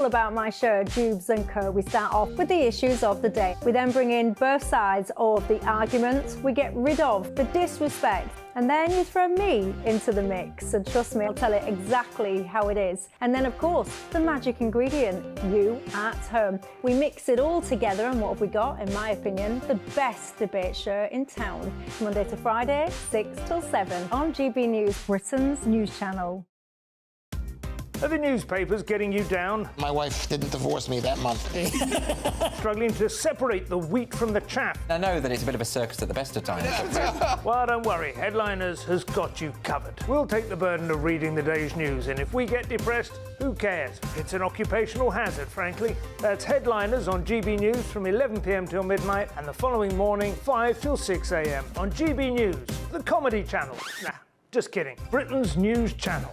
About my show, Jubes and Co. We start off with the issues of the day. We then bring in both sides of the arguments. We get rid of the disrespect. And then you throw me into the mix. And trust me, I'll tell it exactly how it is. And then, of course, the magic ingredient, you at home. We mix it all together, and what have we got? In my opinion, the best debate show in town. Monday to Friday, 6 till 7 on GB News, Britain's news channel. Are the newspapers getting you down? My wife didn't divorce me that month. Struggling to separate the wheat from the chaff? I know that it's a bit of a circus at the best of times. Well, don't worry, Headliners has got you covered. We'll take the burden of reading the day's news, and if we get depressed, who cares? It's an occupational hazard, frankly. That's Headliners on GB News from 11 p.m. till midnight, and the following morning, 5 till 6 a.m. on GB News, the comedy channel. Nah, just kidding. Britain's news channel.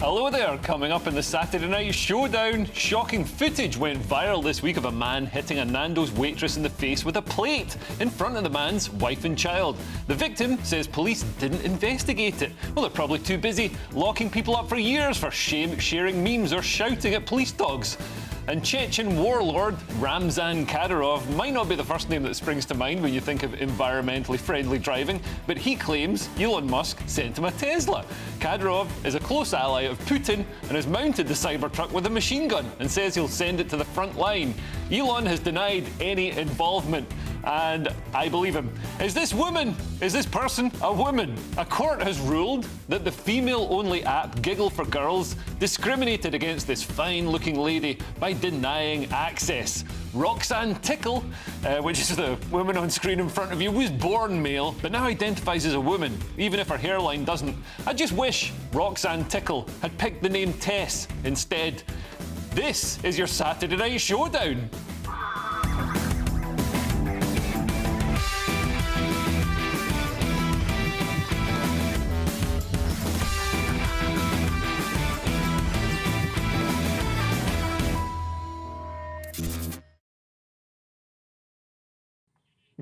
Hello there, coming up in the Saturday Night Showdown. Shocking footage went viral this week of a man hitting a Nando's waitress in the face with a plate in front of the man's wife and child. The victim says police didn't investigate it. Well, they're probably too busy locking people up for years for sharing memes or shouting at police dogs. And Chechen warlord Ramzan Kadyrov might not be the first name that springs to mind when you think of environmentally friendly driving, but he claims Elon Musk sent him a Tesla. Kadyrov is a close ally of Putin and has mounted the Cybertruck with a machine gun and says he'll send it to the front line. Elon has denied any involvement, and I believe him. Is this person a woman? A court has ruled that the female-only app Giggle for Girls discriminated against this fine-looking lady by denying access. Roxanne Tickle, which is the woman on screen in front of you, was born male, but now identifies as a woman, even if her hairline doesn't. I just wish Roxanne Tickle had picked the name Tess instead. This is your Saturday Night Showdown.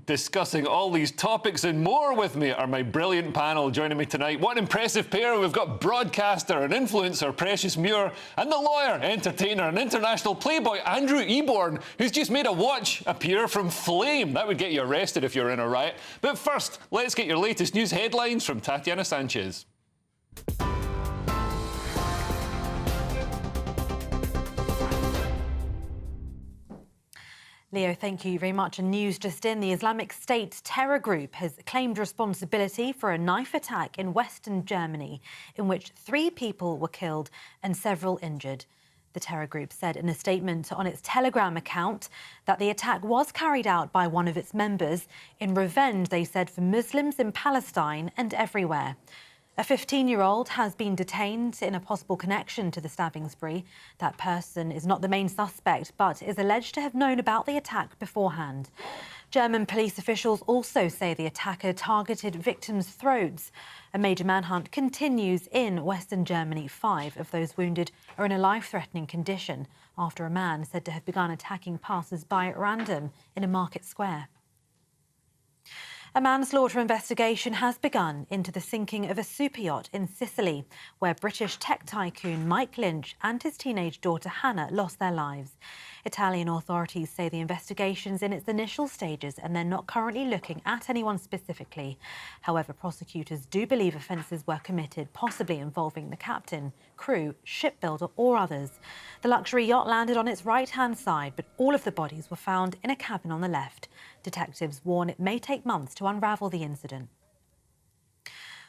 Discussing all these topics and more with me are my brilliant panel joining me tonight. What an impressive pair. We've got broadcaster and influencer Precious Muir and the lawyer, entertainer and international playboy Andrew Eborn, who's just made a watch appear from flame. That would get you arrested if you're in a riot. But first, let's get your latest news headlines from Tatiana Sanchez. Leo, thank you very much. And news just in, the Islamic State terror group has claimed responsibility for a knife attack in Western Germany, in which 3 people were killed and several injured. The terror group said in a statement on its Telegram account that the attack was carried out by one of its members in revenge, they said, for Muslims in Palestine and everywhere. A 15-year-old has been detained in a possible connection to the stabbing spree. That person is not the main suspect, but is alleged to have known about the attack beforehand. German police officials also say the attacker targeted victims' throats. A major manhunt continues in Western Germany. 5 of those wounded are in a life-threatening condition after a man said to have begun attacking passers-by at random in a market square. A manslaughter investigation has begun into the sinking of a super yacht in Sicily, where British tech tycoon Mike Lynch and his teenage daughter Hannah lost their lives. Italian authorities say the investigation's in its initial stages and they're not currently looking at anyone specifically. However, prosecutors do believe offences were committed, possibly involving the captain, crew, shipbuilder or others. The luxury yacht landed on its right-hand side, but all of the bodies were found in a cabin on the left. Detectives warn it may take months to unravel the incident.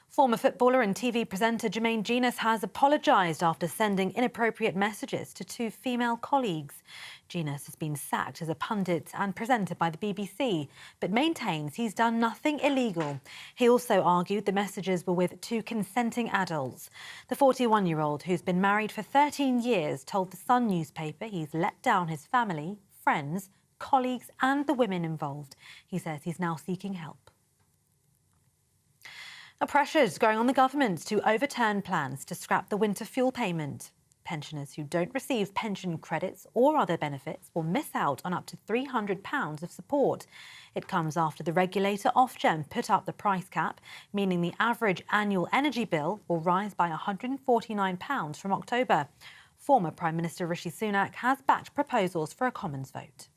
Former footballer and TV presenter Jermaine Jenas has apologised after sending inappropriate messages to 2 female colleagues. Jenas has been sacked as a pundit and presenter by the BBC, but maintains he's done nothing illegal. He also argued the messages were with 2 consenting adults. The 41-year-old, who's been married for 13 years, told The Sun newspaper he's let down his family, friends, colleagues and the women involved. He says he's now seeking help. A pressure is growing on the government to overturn plans to scrap the winter fuel payment. Pensioners who don't receive pension credits or other benefits will miss out on up to £300 of support. It comes after the regulator Ofgem put up the price cap, meaning the average annual energy bill will rise by £149 from October. Former Prime Minister Rishi Sunak has backed proposals for a Commons vote.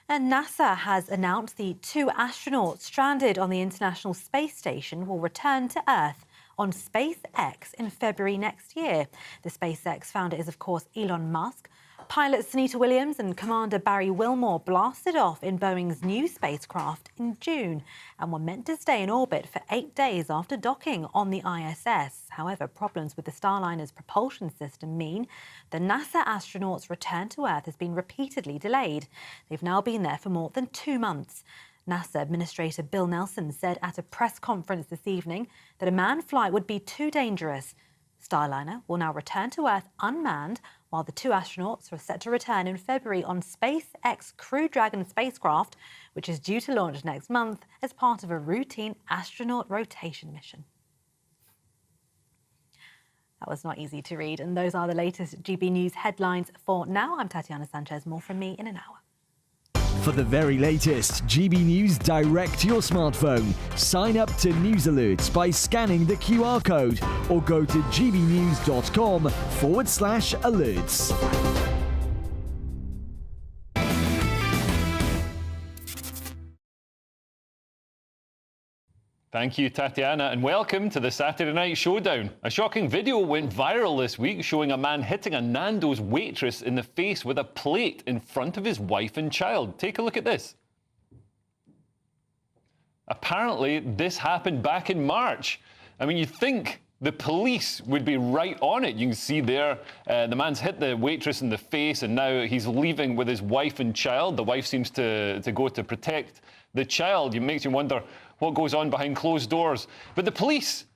And NASA has announced the 2 astronauts stranded on the International Space Station will return to Earth on SpaceX in February next year. The SpaceX founder is, of course, Elon Musk. Pilot Sunita Williams and Commander Barry Wilmore blasted off in Boeing's new spacecraft in June and were meant to stay in orbit for 8 days after docking on the ISS. However, problems with the Starliner's propulsion system mean the NASA astronauts' return to Earth has been repeatedly delayed. They've now been there for more than 2 months. NASA Administrator Bill Nelson said at a press conference this evening that a manned flight would be too dangerous. Starliner will now return to Earth unmanned, while the 2 astronauts are set to return in February on SpaceX Crew Dragon spacecraft, which is due to launch next month as part of a routine astronaut rotation mission. That was not easy to read, and those are the latest GB News headlines for now. I'm Tatiana Sanchez. More from me in an hour. For the very latest GB News direct to your smartphone, sign up to News Alerts by scanning the QR code or go to gbnews.com/alerts. Thank you, Tatiana, and welcome to the Saturday Night Showdown. A shocking video went viral this week showing a man hitting a Nando's waitress in the face with a plate in front of his wife and child. Take a look at this. Apparently, this happened back in March. I mean, you'd think the police would be right on it. You can see there, the man's hit the waitress in the face and now he's leaving with his wife and child. The wife seems to go to protect the child. It makes you wonder what goes on behind closed doors. But the police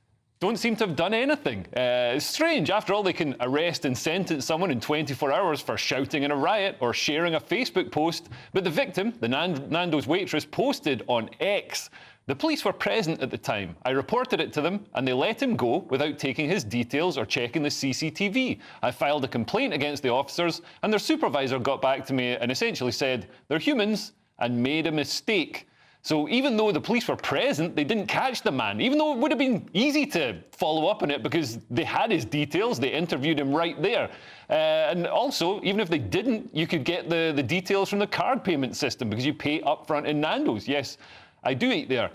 don't seem to have done anything. It's strange. After all, they can arrest and sentence someone in 24 hours for shouting in a riot or sharing a Facebook post. But the victim, the Nando's waitress, posted on X. The police were present at the time. I reported it to them and they let him go without taking his details or checking the CCTV. I filed a complaint against the officers and their supervisor got back to me and essentially said they're humans and made a mistake. So even though the police were present, they didn't catch the man, even though it would have been easy to follow up on it because they had his details, they interviewed him right there. And also, even if they didn't, you could get the details from the card payment system because you pay upfront in Nando's. Yes, I do eat there.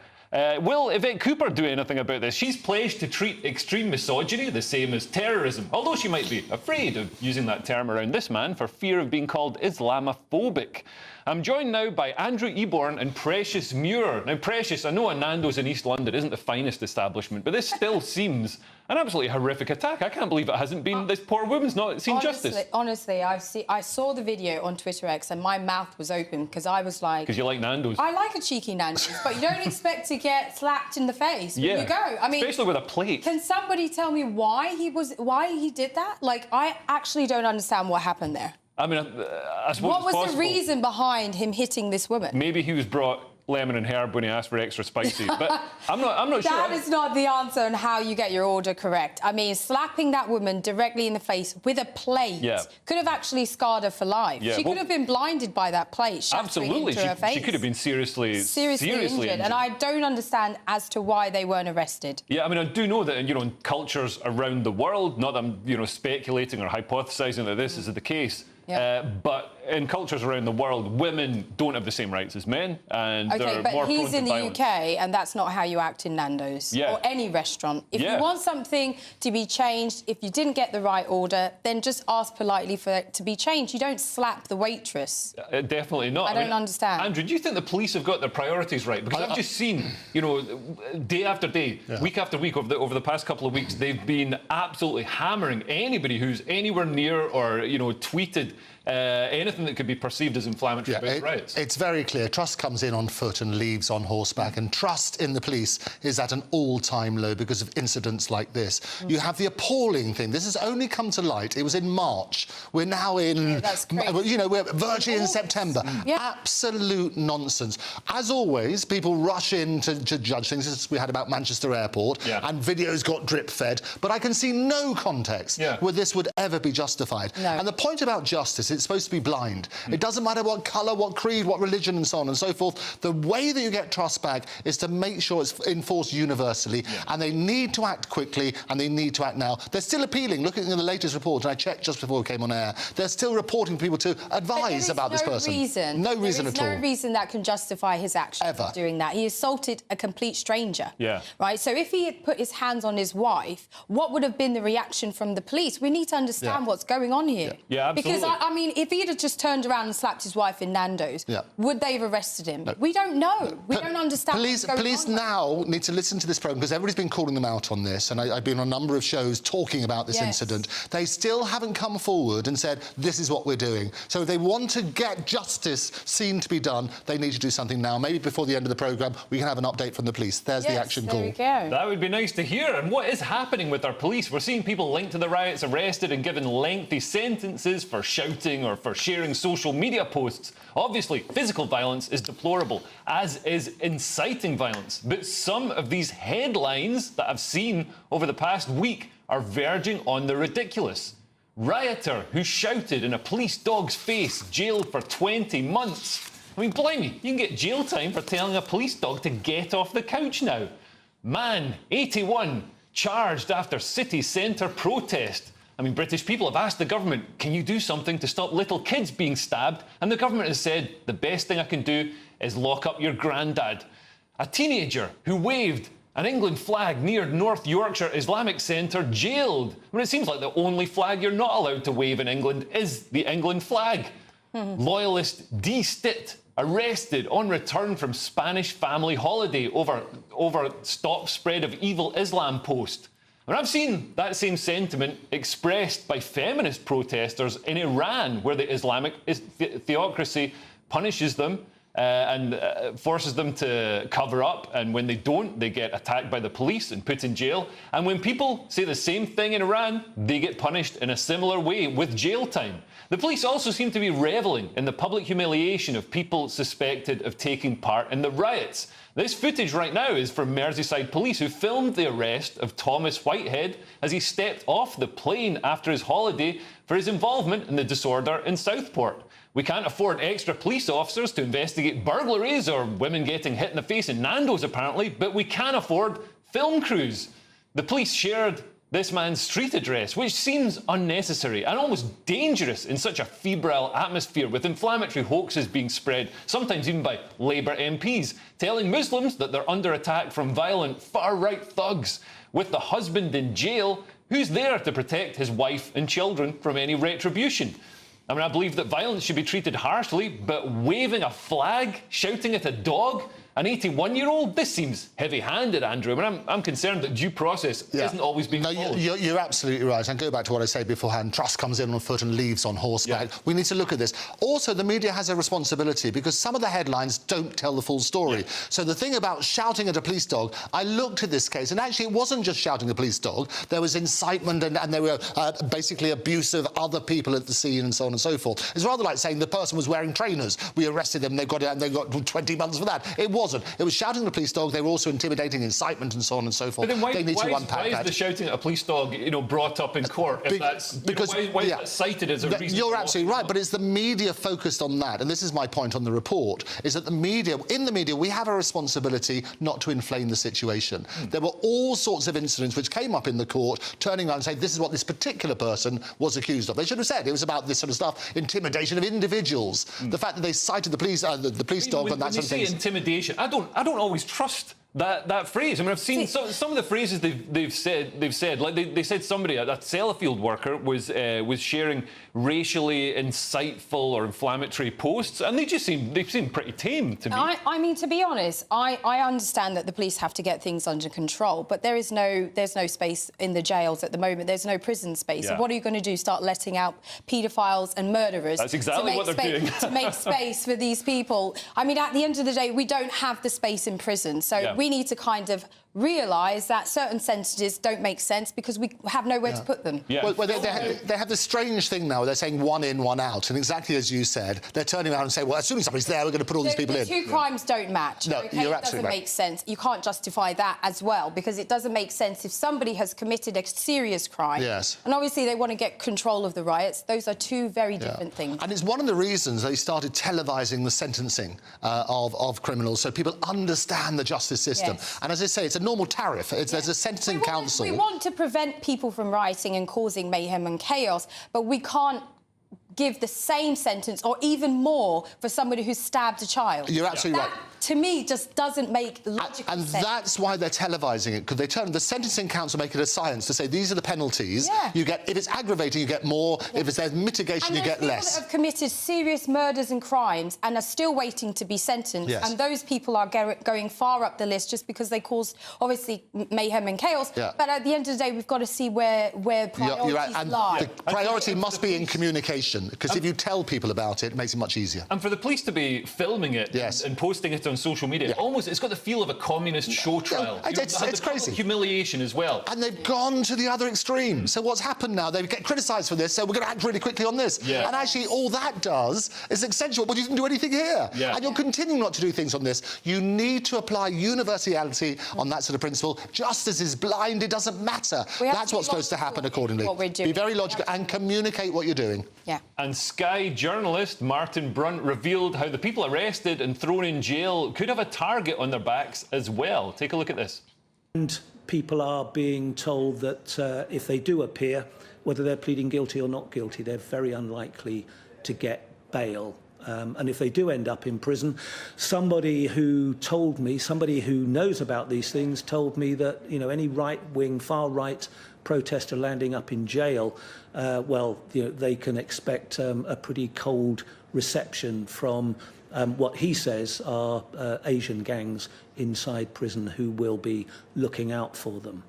Will Yvette Cooper do anything about this? She's pledged to treat extreme misogyny the same as terrorism, although she might be afraid of using that term around this man for fear of being called Islamophobic. I'm joined now by Andrew Eborn and Precious Muir. Now, Precious, I know a Nando's in East London isn't the finest establishment, but this still seems an absolutely horrific attack. I can't believe it hasn't been, this poor woman's not seen justice. Honestly, I saw the video on Twitter X and my mouth was open because I was like... Because you like Nando's. I like a cheeky Nando's, but you don't expect to get slapped in the face when you go. I mean, especially with a plate. Can somebody tell me why he did that? Like, I actually don't understand what happened there. I mean, I suppose what was the reason behind him hitting this woman? Maybe he was brought lemon and herb when he asked for extra spicy, but I'm not sure. That is not the answer on how you get your order correct. I mean, slapping that woman directly in the face with a plate could have actually scarred her for life. She could have been blinded by that plate, shattering into her face. She could have been seriously injured. And I don't understand as to why they weren't arrested. Yeah, I mean, I do know that, in cultures around the world, not that I'm, speculating or hypothesising that this is the case, but in cultures around the world, women don't have the same rights as men, and they're more prone to violence. But he's in the UK, and that's not how you act in Nando's or any restaurant. If you want something to be changed, if you didn't get the right order, then just ask politely for it to be changed. You don't slap the waitress. Definitely not. I don't understand. Andrew, do you think the police have got their priorities right? Because I've just seen, day after day, week after week, over the past couple of weeks, they've been absolutely hammering anybody who's anywhere near or, tweeted anything that could be perceived as inflammatory about riots. It's very clear. Trust comes in on foot and leaves on horseback, and trust in the police is at an all-time low because of incidents like this. You have the appalling thing. This has only come to light. It was in March. We're now in, you know, we're virtually in September. Absolute nonsense. As always, people rush in to judge things, as we had about Manchester Airport, and videos got drip-fed, but I can see no context where this would ever be justified. And the point about justice, it's supposed to be blind. It doesn't matter what colour, what creed, what religion, and so on and so forth. The way that you get trust back is to make sure it's enforced universally, and they need to act quickly, and they need to act now. They're still appealing. Looking at the latest report, and I checked just before we came on air, they're still reporting people to advise about this person. No reason at all. There is no reason that can justify his action for doing that. He assaulted a complete stranger. Right? So if he had put his hands on his wife, what would have been the reaction from the police? We need to understand what's going on here. Absolutely. Because, I mean, if he had just turned around and slapped his wife in Nando's, would they have arrested him? No. We don't know. We don't understand what's going on. Police now need to listen to this programme, because everybody's been calling them out on this, and I've been on a number of shows talking about this incident. They still haven't come forward and said, this is what we're doing. So if they want to get justice seen to be done, they need to do something now. Maybe before the end of the programme, we can have an update from the police. There's the action call. There we go. That would be nice to hear. And what is happening with our police? We're seeing people linked to the riots arrested and given lengthy sentences for shouting or for sharing social media posts. Obviously, physical violence is deplorable, as is inciting violence. But some of these headlines that I've seen over the past week are verging on the ridiculous. Rioter who shouted in a police dog's face, jailed for 20 months. I mean, blimey, you can get jail time for telling a police dog to get off the couch now. Man, 81, charged after city centre protest. I mean, British people have asked the government, can you do something to stop little kids being stabbed? And the government has said, the best thing I can do is lock up your granddad. A teenager who waved an England flag near North Yorkshire Islamic Centre jailed. I mean, it seems like the only flag you're not allowed to wave in England is the England flag. Loyalist D. Stitt arrested on return from Spanish family holiday over stop spread of evil Islam post. And I've seen that same sentiment expressed by feminist protesters in Iran, where the Islamic theocracy punishes them and forces them to cover up. And when they don't, they get attacked by the police and put in jail. And when people say the same thing in Iran, they get punished in a similar way with jail time. The police also seem to be revelling in the public humiliation of people suspected of taking part in the riots. This footage right now is from Merseyside police, who filmed the arrest of Thomas Whitehead as he stepped off the plane after his holiday for his involvement in the disorder in Southport. We can't afford extra police officers to investigate burglaries or women getting hit in the face in Nando's, apparently, but we can afford film crews. The police shared this man's street address, which seems unnecessary and almost dangerous in such a febrile atmosphere, with inflammatory hoaxes being spread, sometimes even by Labour MPs, telling Muslims that they're under attack from violent far-right thugs, with the husband in jail, who's there to protect his wife and children from any retribution. I mean, I believe that violence should be treated harshly, but waving a flag, shouting at a dog, an 81-year-old, this seems heavy-handed, Andrew. I mean, I'm concerned that due process isn't always being followed. You're absolutely right. And go back to what I said beforehand, trust comes in on foot and leaves on horseback. We need to look at this. Also, the media has a responsibility, because some of the headlines don't tell the full story. So the thing about shouting at a police dog, I looked at this case, and actually it wasn't just shouting at a police dog. There was incitement, and there were basically abuse of other people at the scene, and so on and so forth. It's rather like saying the person was wearing trainers. We arrested them, they got 20 months for that. It wasn't. It was shouting at a police dog. They were also intimidating, incitement, and so on and so forth. But then why is the shouting at a police dog, brought up in court? If why is that cited as a reason? You're absolutely right, but it's the media focused on that, and this is my point on the report, is that in the media, we have a responsibility not to inflame the situation. There were all sorts of incidents which came up in the court, turning around and saying, this is what this particular person was accused of. They should have said it was about this sort of stuff, intimidation of individuals. The fact that they cited the police dog and that sort of thing. When you say intimidation, I don't always trust that phrase. I mean, I've seen some of the phrases they've said. Like they said somebody, a Sellafield worker, was sharing racially insightful or inflammatory posts, and they seem pretty tame to me. I mean, to be honest, I understand that the police have to get things under control, but there's no space in the jails at the moment. There's no prison space. Yeah. So what are you going to do? Start letting out paedophiles and murderers? That's exactly what they're doing. To make space for these people. I mean, at the end of the day, we don't have the space in prison, so we need to kind of realise that certain sentences don't make sense because we have nowhere to put them. Yeah. Well, they have this strange thing now where they're saying one in, one out, and exactly as you said, they're turning around and saying, well, as soon as somebody's there, we're going to put all these people in. The two crimes don't match. No, okay? you're It absolutely doesn't right. make sense. You can't justify that as well because it doesn't make sense if somebody has committed a serious crime. Yes. And obviously they want to get control of the riots. Those are two very different things. And it's one of the reasons they started televising the sentencing of criminals so people understand the justice system. Yes. And as I say, it's a normal tariff. There's a sentencing council. We want to prevent people from rioting and causing mayhem and chaos, but we can't give the same sentence or even more for somebody who stabbed a child. You're absolutely right. To me, just doesn't make logical sense. And that's why they're televising it, because they turn the sentencing council make it a science to say these are the penalties. Yeah. You get, if it's aggravating, you get more. Yeah. If there's mitigation, you get less. People that have committed serious murders and crimes and are still waiting to be sentenced, yes. and those people are going far up the list just because they caused, obviously, mayhem and chaos. Yeah. But at the end of the day, we've got to see where priorities right. And lie. the priority must be in communication, because if you tell people about it, it makes it much easier. And for the police to be filming it and posting it on social media, it's got the feel of a communist show trial. It's crazy. Humiliation as well. And they've gone to the other extreme. So what's happened now? They get criticised for this, so we're going to act really quickly on this. Yeah. And actually, all that does is accentuate, well, you didn't do anything here. Yeah. And you're continuing not to do things on this. You need to apply universality on that sort of principle. Justice is blind, it doesn't matter. That's what's supposed to happen accordingly. Be very logical and communicate what you're doing. Yeah. And Sky journalist Martin Brunt revealed how the people arrested and thrown in jail could have a target on their backs as well. Take a look at this. And people are being told that if they do appear, whether they're pleading guilty or not guilty, they're very unlikely to get bail. And if they do end up in prison, somebody who knows about these things told me that, any right-wing, far-right protester landing up in jail, they can expect a pretty cold reception from what he says are Asian gangs inside prison who will be looking out for them.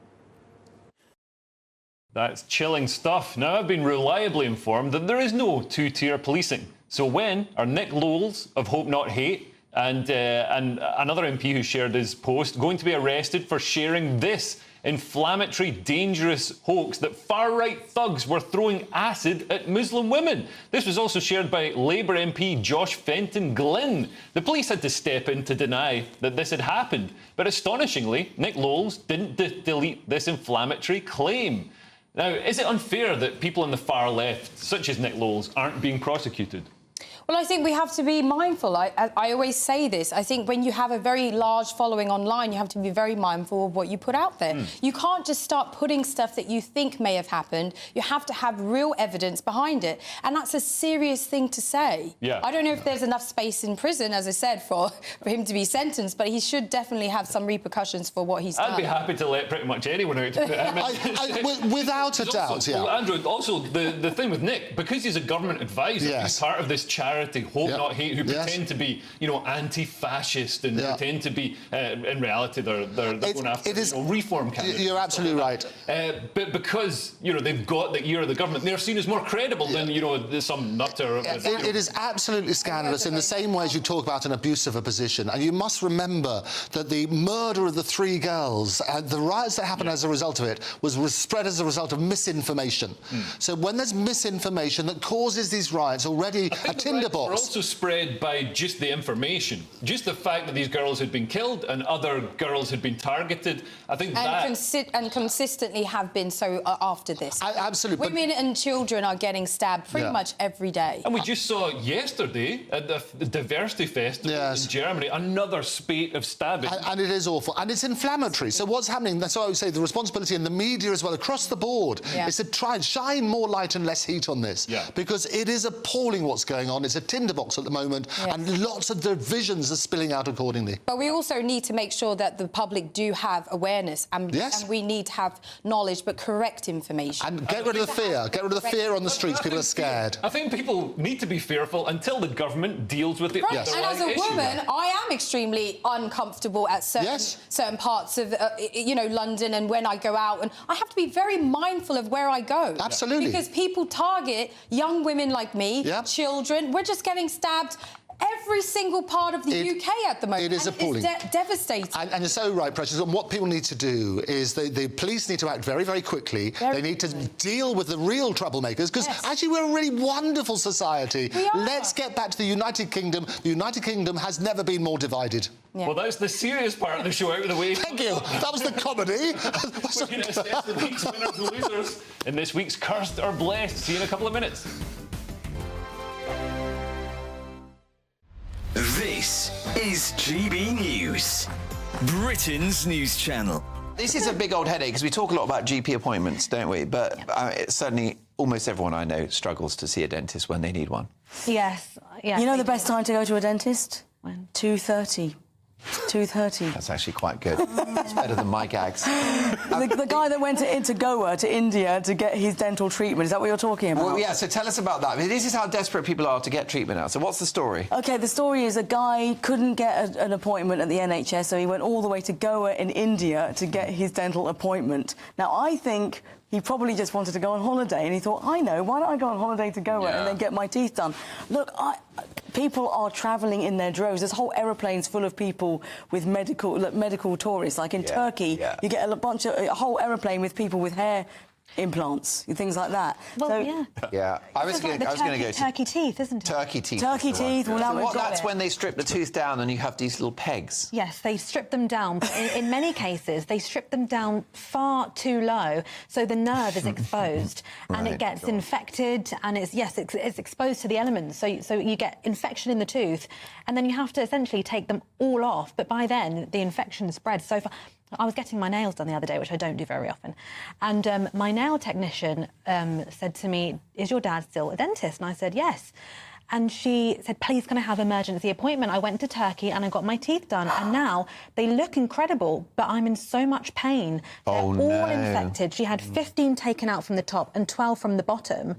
That's chilling stuff. Now, I've been reliably informed that there is no two-tier policing. So when are Nick Lowles of Hope Not Hate and another MP who shared his post going to be arrested for sharing this inflammatory, dangerous hoax that far-right thugs were throwing acid at Muslim women? This was also shared by Labour MP Josh Fenton Glynn. The police had to step in to deny that this had happened, but astonishingly, Nick Lowles didn't delete this inflammatory claim. Now, is it unfair that people on the far left, such as Nick Lowles, aren't being prosecuted? Well, I think we have to be mindful. I always say this. I think when you have a very large following online, you have to be very mindful of what you put out there. You can't just start putting stuff that you think may have happened. You have to have real evidence behind it. And that's a serious thing to say. Yeah. I don't know if there's enough space in prison, as I said, for him to be sentenced, but he should definitely have some repercussions for what he's done. I'd be happy to let pretty much anyone out. Without a doubt, yeah. Well, Andrew, also, the thing with Nick, because he's a government advisor, he's part of this charity, Hope Not Hate, who pretend to be, anti-fascist and pretend to be, in reality, they're going after reform candidates. You're absolutely right. But because, they've got the ear of the government, they're seen as more credible than, some nutter. It is absolutely scandalous in the same way as you talk about an abuse of a position. And you must remember that the murder of the 3 girls and the riots that happened as a result of it was spread as a result of misinformation. So when there's misinformation that causes these riots, already a tinderbox. Were also spread by just the information, just the fact that these girls had been killed and other girls had been targeted. I think and consistently have been so after this. Absolutely. Women and children are getting stabbed pretty much every day. And we just saw yesterday at the Diversity Festival in Germany another spate of stabbing. And it is awful. And it's inflammatory. So what's happening, that's why I would say the responsibility in the media as well, across the board, is to try and shine more light and less heat on this. Because it is appalling what's going on. It's a a tinderbox at the moment, and lots of divisions are spilling out accordingly. But we also need to make sure that the public do have awareness, and we need to have knowledge, but correct information. And get rid of the fear. Get rid of the fear on the streets. People are scared. I think people need to be fearful until the government deals with it. Right. And as a woman, I am extremely uncomfortable at certain parts of, you know, London, and when I go out, and I have to be very mindful of where I go. Absolutely. Because people target young women like me, children. We're just getting stabbed every single part of the UK at the moment. It is appalling. It's devastating. And you're so right, Precious. And what people need to do is the police need to act very, very quickly. They need to deal with the real troublemakers, because actually we're a really wonderful society. Let's get back to the United Kingdom. The United Kingdom has never been more divided. Well, that's the serious part of the show out of the way. Thank you. That was the comedy. We're going to assess the week's winners and losers in this week's Cursed or Blessed. See you in a couple of minutes. This is GB News, Britain's news channel. This is a big old headache because we talk a lot about GP appointments, don't we? But certainly almost everyone I know struggles to see a dentist when they need one. Yes. You know the best time to go to a dentist? When? 2:30. 2:30. That's actually quite good. It's better than my gags. The guy that went into Goa, to India, to get his dental treatment, is that what you're talking about? Well, yeah, so tell us about that. I mean, this is how desperate people are to get treatment now. So what's the story? OK, the story is a guy couldn't get an appointment at the NHS, so he went all the way to Goa in India to get his dental appointment. Now, I think he probably just wanted to go on holiday, and he thought, I know, why don't I go on holiday to Goa and then get my teeth done? Look, people are travelling in their droves. There's whole aeroplanes full of people with medical tourists. Like in Turkey, you get a whole aeroplane with people with hair implants and things like that. Well, I was going to go to turkey teeth, isn't it? Turkey teeth. Turkey teeth. Well, now we've got that's when they strip the tooth down and you have these little pegs. Yes, they strip them down. But in many cases, they strip them down far too low, so the nerve is exposed and it gets infected, and it's exposed to the elements. So you get infection in the tooth, and then you have to essentially take them all off. But by then, the infection spreads so far. I was getting my nails done the other day, which I don't do very often, and my nail technician said to me, "Is your dad still a dentist?" And I said, "Yes." And she said, "Please, can I have an emergency appointment? I went to Turkey and I got my teeth done, and now they look incredible, but I'm in so much pain. They're all infected." She had 15 taken out from the top and 12 from the bottom,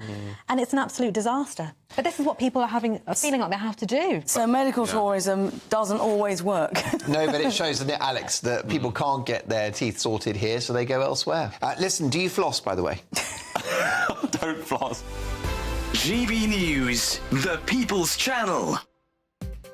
and it's an absolute disaster. But this is what people are feeling like they have to do. So medical tourism doesn't always work. No, but it shows, doesn't it, Alex, that people can't get their teeth sorted here, so they go elsewhere. Listen, do you floss, by the way? Don't floss. GB News, the People's Channel.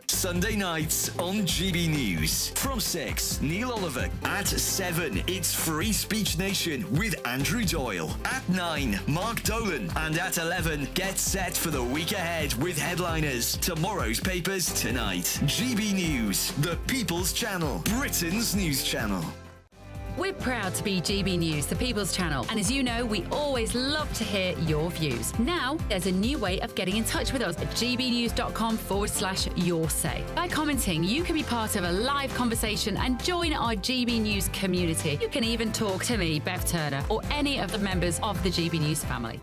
Sunday nights on GB News. From 6, Neil Oliver. At 7, it's Free Speech Nation with Andrew Doyle. At 9, Mark Dolan. And at 11, get set for the week ahead with headliners. Tomorrow's papers tonight. GB News, the People's Channel. Britain's news channel. We're proud to be GB News, the People's Channel. And as you know, we always love to hear your views. Now, there's a new way of getting in touch with us at gbnews.com/yoursay. By commenting, you can be part of a live conversation and join our GB News community. You can even talk to me, Bev Turner, or any of the members of the GB News family.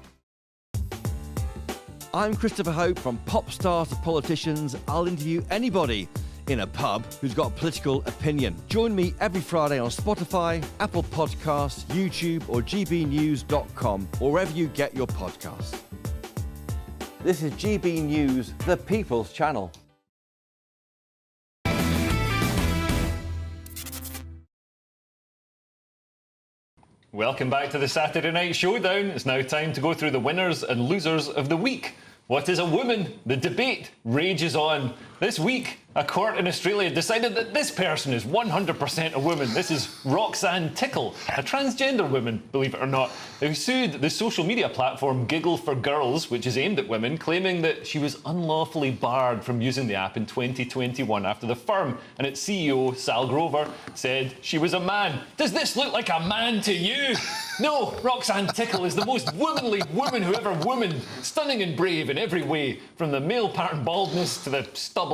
I'm Christopher Hope. From pop stars to politicians, I'll interview anybody in a pub who's got a political opinion. Join me every Friday on Spotify, Apple Podcasts, YouTube or gbnews.com, or wherever you get your podcasts. This is GB News, the People's Channel. Welcome back to the Saturday Night Showdown. It's now time to go through the winners and losers of the week. What is a woman? The debate rages on. This week, a court in Australia decided that this person is 100% a woman. This is Roxanne Tickle, a transgender woman, believe it or not, who sued the social media platform Giggle for Girls, which is aimed at women, claiming that she was unlawfully barred from using the app in 2021 after the firm and its CEO, Sal Grover, said she was a man. Does this look like a man to you? No, Roxanne Tickle is the most womanly woman who ever womaned, stunning and brave in every way, from the male pattern baldness to the stubble.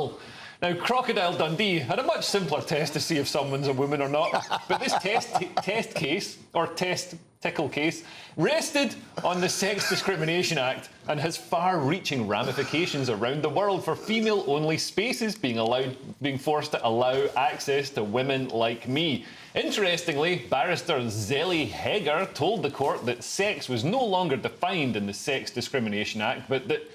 Now, Crocodile Dundee had a much simpler test to see if someone's a woman or not, but this test case, or testicle case, rested on the Sex Discrimination Act and has far-reaching ramifications around the world for female-only spaces being forced to allow access to women like me. Interestingly, barrister Zelly Heger told the court that sex was no longer defined in the Sex Discrimination Act, but that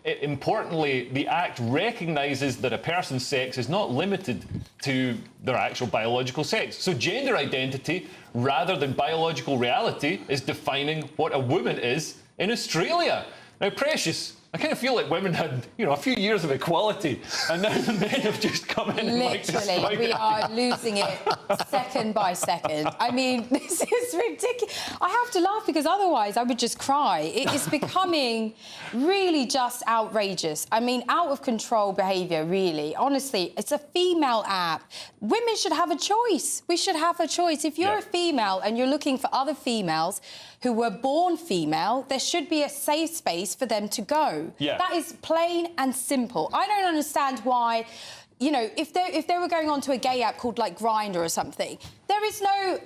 importantly, the Act recognises that a person's sex is not limited to their actual biological sex. So gender identity, rather than biological reality, is defining what a woman is in Australia. Now, Precious, I kind of feel like women had, a few years of equality, and now the men have just come in and literally, we are losing it second by second. I mean, this is ridiculous. I have to laugh because otherwise I would just cry. It is becoming really just outrageous. I mean, out of control behaviour, really. Honestly, it's a female app. Women should have a choice. We should have a choice. If you're a female and you're looking for other females who were born female, there should be a safe space for them to go. Yeah. That is plain and simple. I don't understand why, if they were going on to a gay app called like Grindr or something, there is no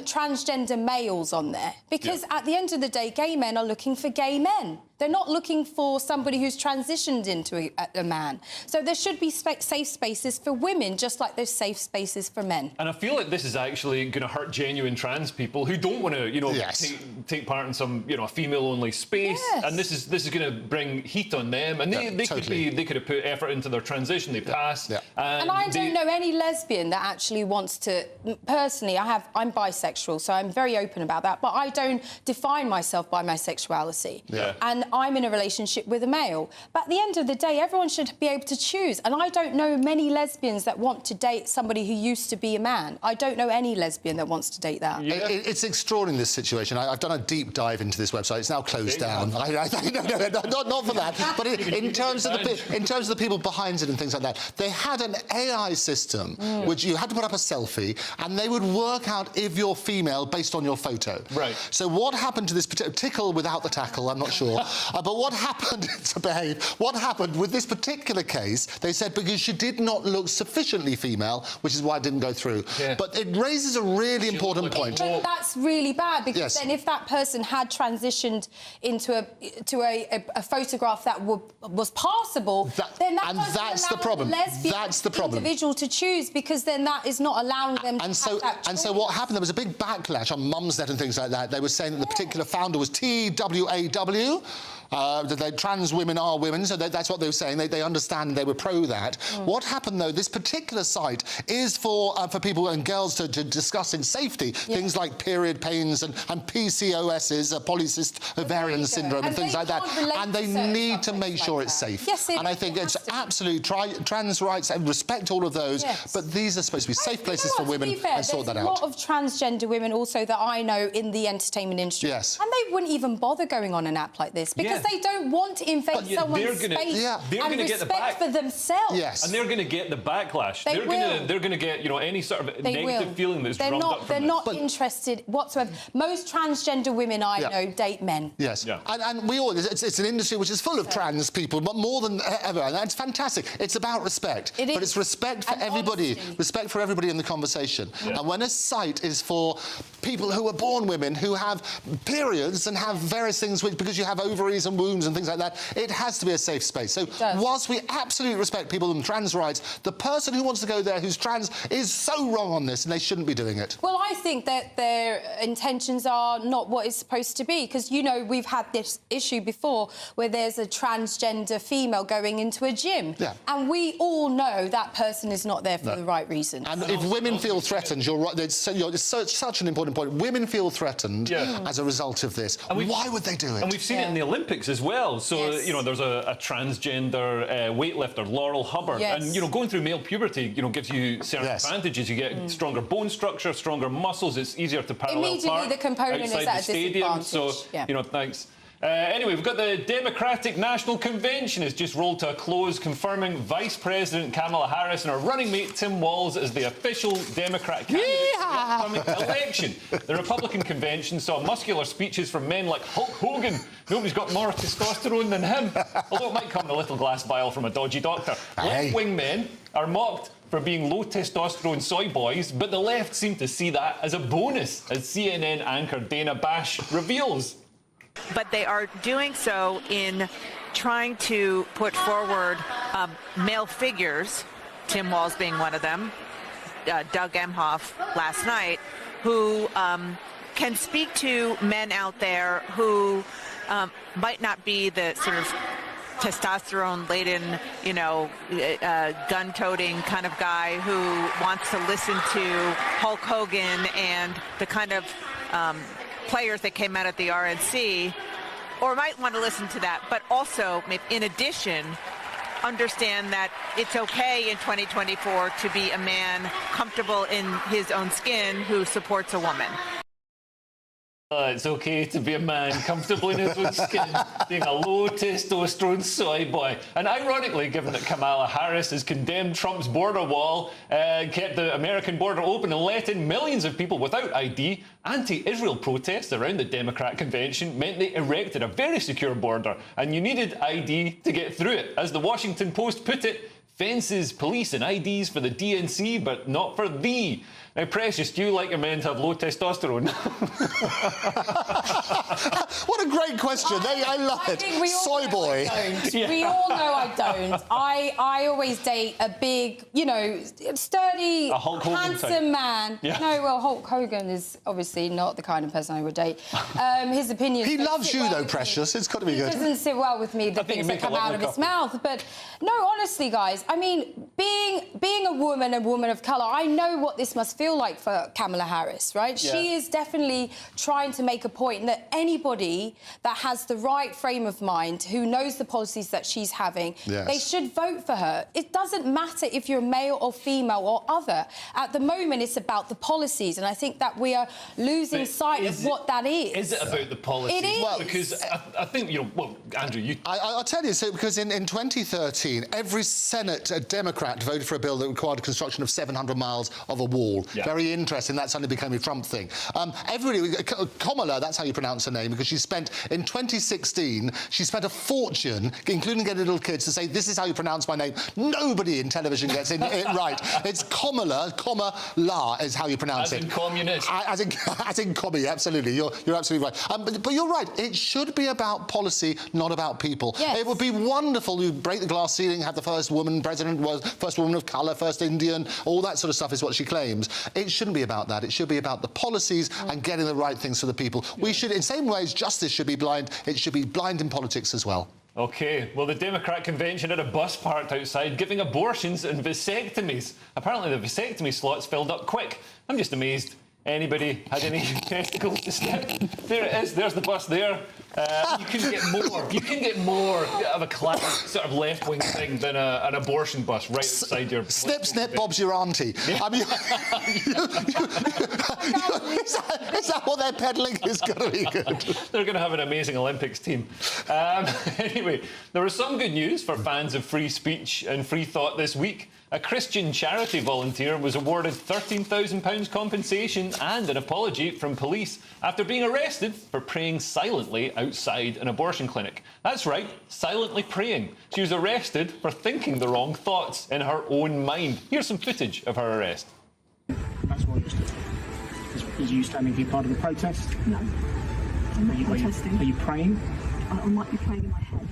transgender males on there because at the end of the day, gay men are looking for gay men. They're not looking for somebody who's transitioned into a man. So there should be safe spaces for women, just like there's safe spaces for men. And I feel like this is actually going to hurt genuine trans people who don't want to, take part in some, a female-only space. Yes. And this is going to bring heat on them. And they could have put effort into their transition. They passed. And I don't know any lesbian that actually wants to. Personally, I'm bisexual, so I'm very open about that. But I don't define myself by my sexuality. Yeah. And I'm in a relationship with a male. But at the end of the day, everyone should be able to choose. And I don't know many lesbians that want to date somebody who used to be a man. I don't know any lesbian that wants to date that. Yeah. It's extraordinary, this situation. I've done a deep dive into this website. It's now closed down. No, not for that. But in terms of the people behind it and things like that, they had an AI system which you had to put up a selfie, and they would work out if you're female based on your photo. Right. So what happened to this particular tickle without the tackle? I'm not sure. But what happened to behave? What happened with this particular case? They said because she did not look sufficiently female, which is why it didn't go through. Yeah. But it raises a really important point. But that's really bad because then if that person had transitioned into a photograph that was passable, then that's the problem. That's the problem. Individual to choose because then that is not allowing them to have that choice. And so what happened? There was a big backlash on Mumsnet and things like that. They were saying that the particular founder was TWAW. That trans women are women, so that's what they were saying. They understand and they were pro that. What happened, though, this particular site is for people and girls to discuss in safety things like period pains and PCOSs, polycystic ovarian syndrome and things like that. And they need to make sure it's safe. Yes, and I think it's absolute trans rights and respect all of those, but these are supposed to be safe places for women and sort that out. There's a lot of transgender women also that I know in the entertainment industry. Yes. And they wouldn't even bother going on an app like this because they don't want to invade someone's space and respect for themselves. Yes. And they're going to get the backlash. They're going to get, any sort of negative feeling that's drummed up from They're not interested whatsoever. Most transgender women I know date men. Yes. Yeah. And we all, it's an industry which is full of trans people, but more than ever. And that's fantastic. It's about respect. But it's respect for everybody. Honesty. Respect for everybody in the conversation. Yeah. And when a site is for people who are born women, who have periods and have various things, because you have ovaries and wombs and things like that, it has to be a safe space. So whilst we absolutely respect people and trans rights, the person who wants to go there who's trans is so wrong on this and they shouldn't be doing it. Well, I think that their intentions are not what it's supposed to be because, we've had this issue before where there's a transgender female going into a gym and we all know that person is not there for the right reason. And if women feel threatened, you're right, it's such an important point. Women feel threatened as a result of this. Why would they do it? And we've seen it in the Olympics as well. So, there's a transgender weightlifter, Laurel Hubbard, and, going through male puberty, gives you certain advantages. You get stronger bone structure, stronger muscles. It's easier to parallel immediately park the component is at a stadium. disadvantage. So, thanks. Anyway, we've got the Democratic National Convention has just rolled to a close, confirming Vice President Kamala Harris and her running mate Tim Walz as the official Democrat candidate for the upcoming election. The Republican convention saw muscular speeches from men like Hulk Hogan. Nobody's got more testosterone than him, although it might come in a little glass vial from a dodgy doctor. Left-wing men are mocked for being low-testosterone soy boys, but the left seem to see that as a bonus, as CNN anchor Dana Bash reveals. But they are doing so in trying to put forward male figures, Tim Walz being one of them, Doug Emhoff last night, who can speak to men out there who might not be the sort of testosterone-laden, you know, gun-toting kind of guy who wants to listen to Hulk Hogan and the kind of players that came out at the RNC, or might want to listen to that, but also, in addition, understand that it's okay in 2024 to be a man comfortable in his own skin who supports a woman. It's okay to be a man comfortable in his own skin, being a low-testosterone soy boy. And ironically, given that Kamala Harris has condemned Trump's border wall, kept the American border open and let in millions of people without ID, anti-Israel protests around the Democrat convention meant they erected a very secure border, and you needed ID to get through it. As the Washington Post put it, fences, police and IDs for the DNC, but not for thee. Now, Precious, do you like your men to have low testosterone? What a great question. I love it. Soy boy. Yeah. We all know I don't. I always date a big, you know, sturdy, handsome man. Yeah. No, well, Hulk Hogan is obviously not the kind of person I would date. His opinions... He loves you, though, Precious. It's got to be good. He doesn't sit well with me, the things that come out of his mouth. But, no, honestly, guys, I mean, being a woman of colour, I know what this must feel like for Kamala Harris, right? Yeah. She is definitely trying to make a point that anybody that has the right frame of mind, who knows the policies that she's having, they should vote for her. It doesn't matter if you're male or female or other. At the moment, it's about the policies, and I think that we are losing sight of what that is. Is it about the policies? It is. Well, because I think, you know, well, Andrew, you... I'll tell you, so because in 2013, every Senate Democrat voted for a bill that required the construction of 700 miles of a wall. Yeah. Very interesting. That suddenly became a Trump thing. Everybody, Kamala, that's how you pronounce her name, because she spent, in 2016, she spent a fortune, including getting little kids, to say, this is how you pronounce my name. Nobody in television gets it right. It's Kamala, La is how you pronounce it. As in communist. As in commie, absolutely. You're absolutely right. But you're right. It should be about policy, not about people. Yes. It would be wonderful you break the glass ceiling, have the first woman president, first woman of colour, first Indian, all that sort of stuff is what she claims. It shouldn't be about that. It should be about the policies and getting the right things for the people. Yeah. We should, in the same way as justice should be blind, it should be blind in politics as well. OK, well, the Democrat convention had a bus parked outside giving abortions and vasectomies. Apparently the vasectomy slots filled up quick. I'm just amazed anybody had any testicles to snip. There it is, there's the bus there. You can get more. You can get more of a classic sort of left-wing thing than an abortion bus right outside your... Snip, snip, Bob's your auntie. Yeah. I mean, is that what they're peddling? It's going to be good. They're going to have an amazing Olympics team. Anyway, there was some good news for fans of free speech and free thought this week. A Christian charity volunteer was awarded £13,000 compensation and an apology from police after being arrested for praying silently outside an abortion clinic. That's right, silently praying. She was arrested for thinking the wrong thoughts in her own mind. Here's some footage of her arrest. That's what you're doing. Is you standing to be part of the protest? No. I'm not protesting. Are you praying? I might be praying in my head.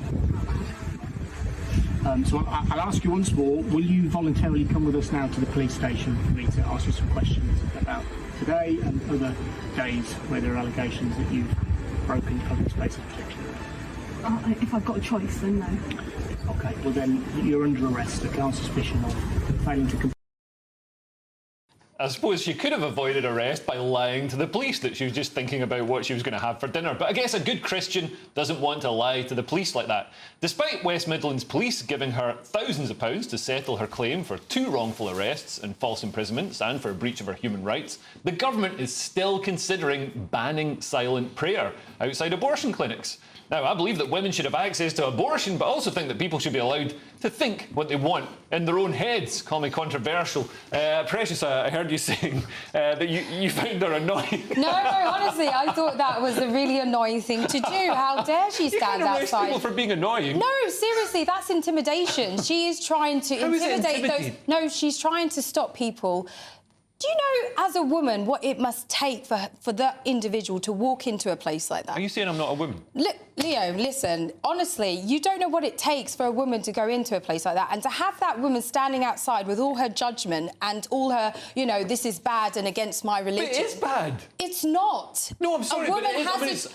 So I'll ask you once more, will you voluntarily come with us now to the police station for me to ask you some questions about today and other days where there are allegations that you've broken public space of protection? If I've got a choice, then no. OK, well then you're under arrest on suspicion of failing to comply. I suppose she could have avoided arrest by lying to the police that she was just thinking about what she was going to have for dinner. But I guess a good Christian doesn't want to lie to the police like that. Despite West Midlands Police giving her thousands of pounds to settle her claim for 2 wrongful arrests and false imprisonments and for a breach of her human rights, the government is still considering banning silent prayer outside abortion clinics. Now, I believe that women should have access to abortion, but I also think that people should be allowed to think what they want in their own heads. Call me controversial. Precious, I heard you saying that you found her annoying. No, honestly, I thought that was a really annoying thing to do. How dare she stand outside? People for being annoying. No, seriously, that's intimidation. She is trying to intimidate those... No, she's trying to stop people. Do you know, as a woman, what it must take for that individual to walk into a place like that? Are you saying I'm not a woman? Leo, listen, honestly, you don't know what it takes for a woman to go into a place like that and to have that woman standing outside with all her judgment and all her, you know, this is bad and against my religion. But it is bad. It's not. No, I'm sorry, but I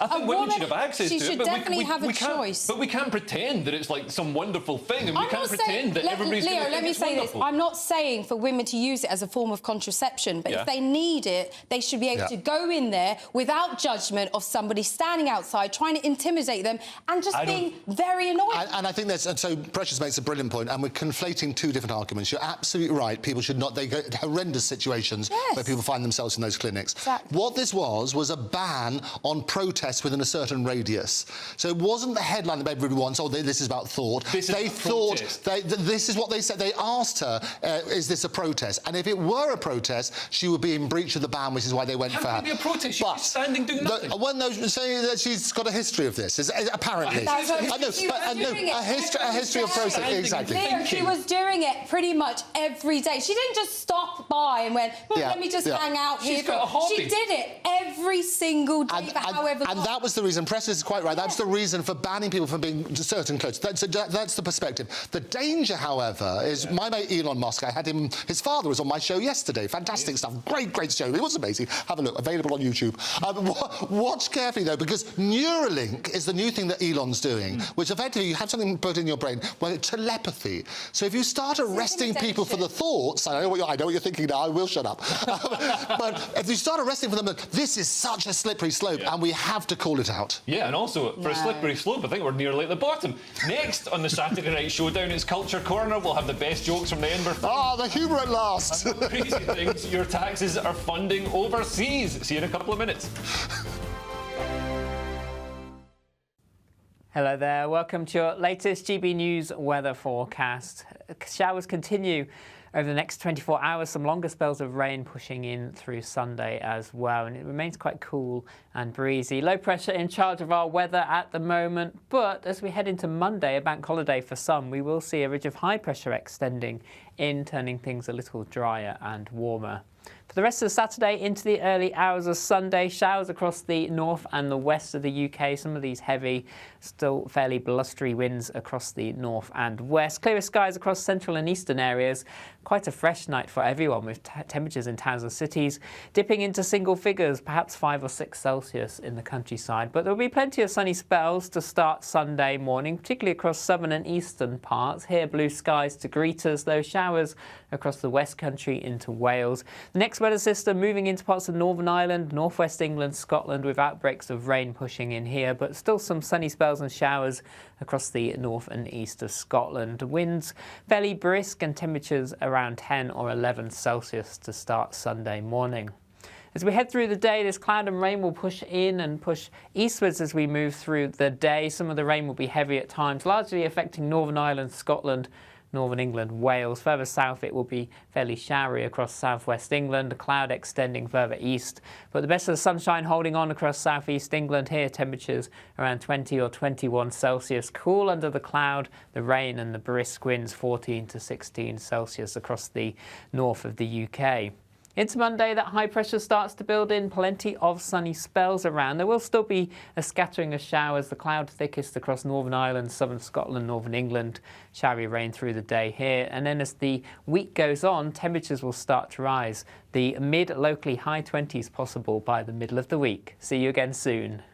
think women should have access to it. She should definitely have a choice. But we can't pretend that it's like some wonderful thing, and we can't pretend that everybody's going to think it's wonderful. Leo, let me say this. I'm not saying for women to use it as a form of contraception, but if they need it, they should be able to go in there without judgment of somebody standing outside trying to intimidate them and just being very annoying. And I think that's... And so Precious makes a brilliant point, and we're conflating 2 different arguments. You're absolutely right. People should not... They go horrendous situations where people find themselves in those clinics. Exactly. What this was a ban on protests within a certain radius. So it wasn't the headline that everybody wants, oh, this is about thought. This is what they said. They asked her, is this a protest? And if it were a protest, she would be in breach of the ban, which is why they went for her. How can it be a protest? She's just standing doing nothing. Well, no, saying that she's got a history of this, apparently. A history of protest, exactly. Leo, she was doing it pretty much every day. She didn't just stop by and went, let me just hang out here. She's got a hobby. She did it every single day for however long. And that was the reason, Precious is quite right, that's the reason for banning people from being certain clothes. That's the perspective. The danger, however, is my mate Elon Musk, I had him, his father was on my show yesterday, fantastic stuff, great show, it was amazing. Have a look, available on YouTube. Watch carefully, though, because Neuralink is the new thing that Elon's doing, which effectively you have something put in your brain, well, telepathy. So if you start arresting people for the thoughts, I know what you're thinking now, I will shut up. But if you start arresting for them, this is such a slippery slope, and we have to call it out. Yeah, and also, for a slippery slope, I think we're nearly at the bottom. Next on the Saturday Night Showdown, it's Culture Corner. We'll have the best jokes from the Edinburgh. The humour at last. And crazy things your taxes are funding overseas. See you in a couple of minutes. Hello there, welcome to your latest GB News weather forecast. Showers continue over the next 24 hours, some longer spells of rain pushing in through Sunday as well, and it remains quite cool and breezy. Low pressure in charge of our weather at the moment, but as we head into Monday, a bank holiday for some, we will see a ridge of high pressure extending in, turning things a little drier and warmer. For the rest of Saturday into the early hours of Sunday, showers across the north and the west of the UK. Some of these heavy, still fairly blustery winds across the north and west. Clearer skies across central and eastern areas. Quite a fresh night for everyone, with temperatures in towns and cities dipping into single figures, perhaps 5 or 6 Celsius in the countryside. But there'll be plenty of sunny spells to start Sunday morning, particularly across southern and eastern parts. Here, blue skies to greet us, though showers across the West Country into Wales. The next weather system moving into parts of Northern Ireland, northwest England, Scotland, with outbreaks of rain pushing in here, but still some sunny spells and showers across the north and east of Scotland. Winds fairly brisk and temperatures around 10 or 11 Celsius to start Sunday morning. As we head through the day, this cloud and rain will push in and push eastwards as we move through the day. Some of the rain will be heavy at times, largely affecting Northern Ireland, Scotland, Northern England, Wales. Further south, it will be fairly showery across southwest England, a cloud extending further east. But the best of the sunshine holding on across southeast England here, temperatures around 20 or 21 Celsius. Cool under the cloud, the rain and the brisk winds, 14 to 16 Celsius across the north of the UK. Into Monday, that high pressure starts to build in, plenty of sunny spells around. There will still be a scattering of showers, the cloud thickest across Northern Ireland, southern Scotland, northern England. Showery rain through the day here. And then as the week goes on, temperatures will start to rise. The mid, locally high 20s possible by the middle of the week. See you again soon.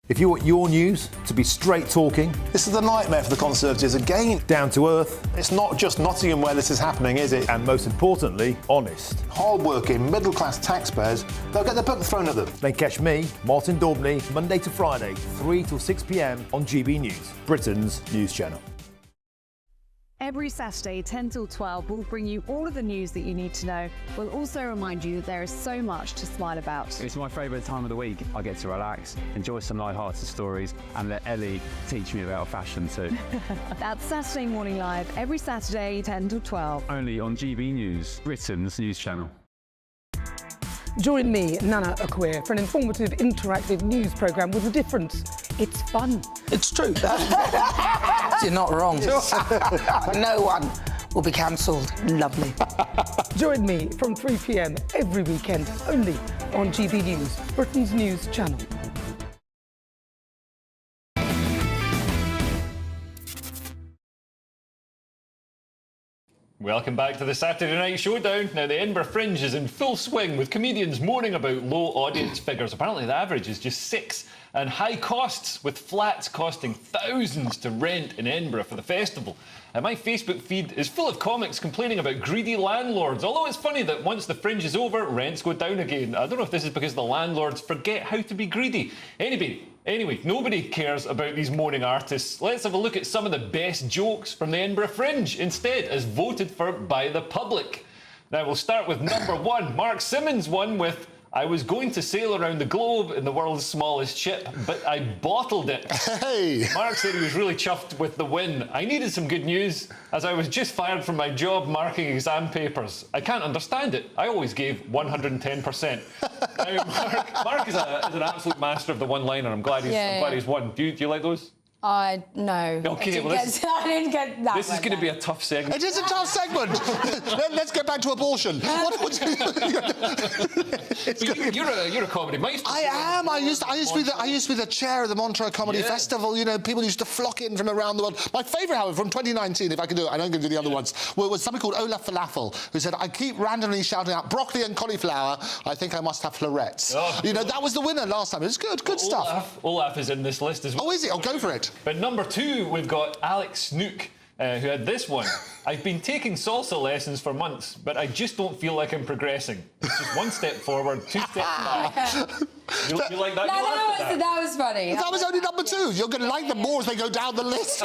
If you want your news to be straight talking... This is the nightmare for the Conservatives again. Down to earth. It's not just Nottingham where this is happening, is it? And most importantly, honest. Hard-working, middle-class taxpayers, they'll get their book thrown at them. Then catch me, Martin Daubney, Monday to Friday, 3 till 6 p.m. on GB News, Britain's news channel. Every Saturday, 10 till 12, we'll bring you all of the news that you need to know. We'll also remind you that there is so much to smile about. It's my favourite time of the week. I get to relax, enjoy some light-hearted stories, and let Ellie teach me about fashion too. That's Saturday Morning Live, every Saturday, 10 till 12. Only on GB News, Britain's news channel. Join me, Nana Akwe, for an informative, interactive news programme with a difference. It's fun. It's true. You're not wrong. No one will be cancelled. Lovely. Join me from 3 p.m. every weekend, only on GB News, Britain's news channel. Welcome back to the Saturday Night Showdown. Now, the Edinburgh Fringe is in full swing with comedians moaning about low audience figures. Apparently, the average is just 6. And high costs, with flats costing thousands to rent in Edinburgh for the festival. And my Facebook feed is full of comics complaining about greedy landlords. Although it's funny that once the Fringe is over, rents go down again. I don't know if this is because the landlords forget how to be greedy. Anyway, nobody cares about these moaning artists. Let's have a look at some of the best jokes from the Edinburgh Fringe, instead, as voted for by the public. Now, we'll start with number 1. Mark Simmons won with, "I was going to sail around the globe in the world's smallest ship, but I bottled it." Hey! Mark said he was really chuffed with the win. "I needed some good news, as I was just fired from my job marking exam papers. I can't understand it. I always gave 110%. Now, Mark is an absolute master of the one-liner. I'm glad he's won. Do you like those? No. Okay, well, I didn't get that. This is going to be a tough segment. It is a tough segment. Let's get back to abortion. You're a comedy maestro. I am. I used to be the chair of the Montreux Comedy Festival. You know, people used to flock in from around the world. My favourite, however, from 2019, if I can do it, I don't going to do the other ones, was somebody called Olaf Falafel, who said, "I keep randomly shouting out broccoli and cauliflower. I think I must have florets." Oh. You know, that was the winner last time. It was good stuff. Olaf is in this list as well. Oh, is he? Oh, go for it. But number 2, we've got Alex Snook, who had this one. "I've been taking salsa lessons for months, but I just don't feel like I'm progressing. It's just 1 step forward, 2 steps back." You like that? That was funny. That was only number 2. You're going to like them more as they go down the list.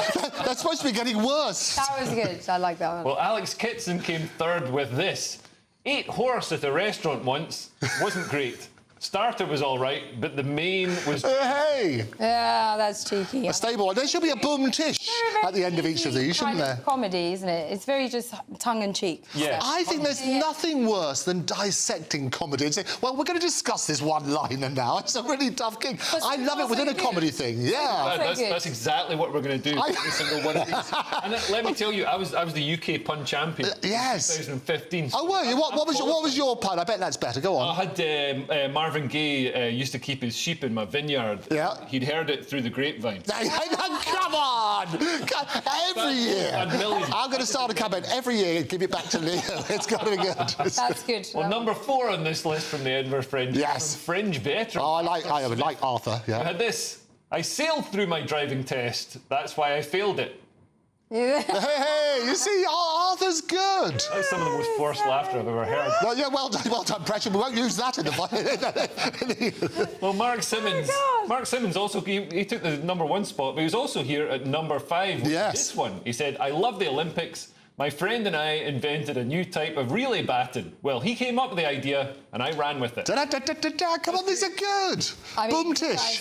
They're supposed to be getting worse. That was good. I like that one. Well, Alex Kitson came 3rd with this. "Ate horse at a restaurant once. Wasn't great. Starter was all right, but the main was..." Hey! Yeah, that's cheeky. A stable one. There should be a boom tish at the end of each of these, shouldn't there? Comedy, isn't it? It's very just tongue-in-cheek. Yeah. I think there's nothing worse than dissecting comedy and saying, well, we're going to discuss this one-liner now. It's a really tough gig. I love it within a comedy thing, yeah. That's exactly what we're going to do for every single one of these. And let me tell you, I was the UK pun champion in 2015. Oh, were you? What was your pun? I bet that's better. Go on. I had Marvin Gaye used to keep his sheep in my vineyard. Yeah. He'd heard it through the grapevine. Come on! Every year. I'm going to start a campaign every year and give it back to Leo. It's got to be good. That's good. Well, number 4 on this list from the Edinburgh Fringe. Yes. Fringe veteran. Oh, I would like Arthur. Yeah. I had this. "I sailed through my driving test. That's why I failed it." Hey, you see, Arthur's good. That's some of the most forced laughter I've ever heard. Well done, Pressure. We won't use that in the... Well, Mark Simmons. Mark Simmons also, he took the number 1 spot, but he was also here at number 5 with this one. He said, "I love the Olympics. My friend and I invented a new type of relay baton. Well, he came up with the idea, and I ran with it." Come on, these are good. Boom tish.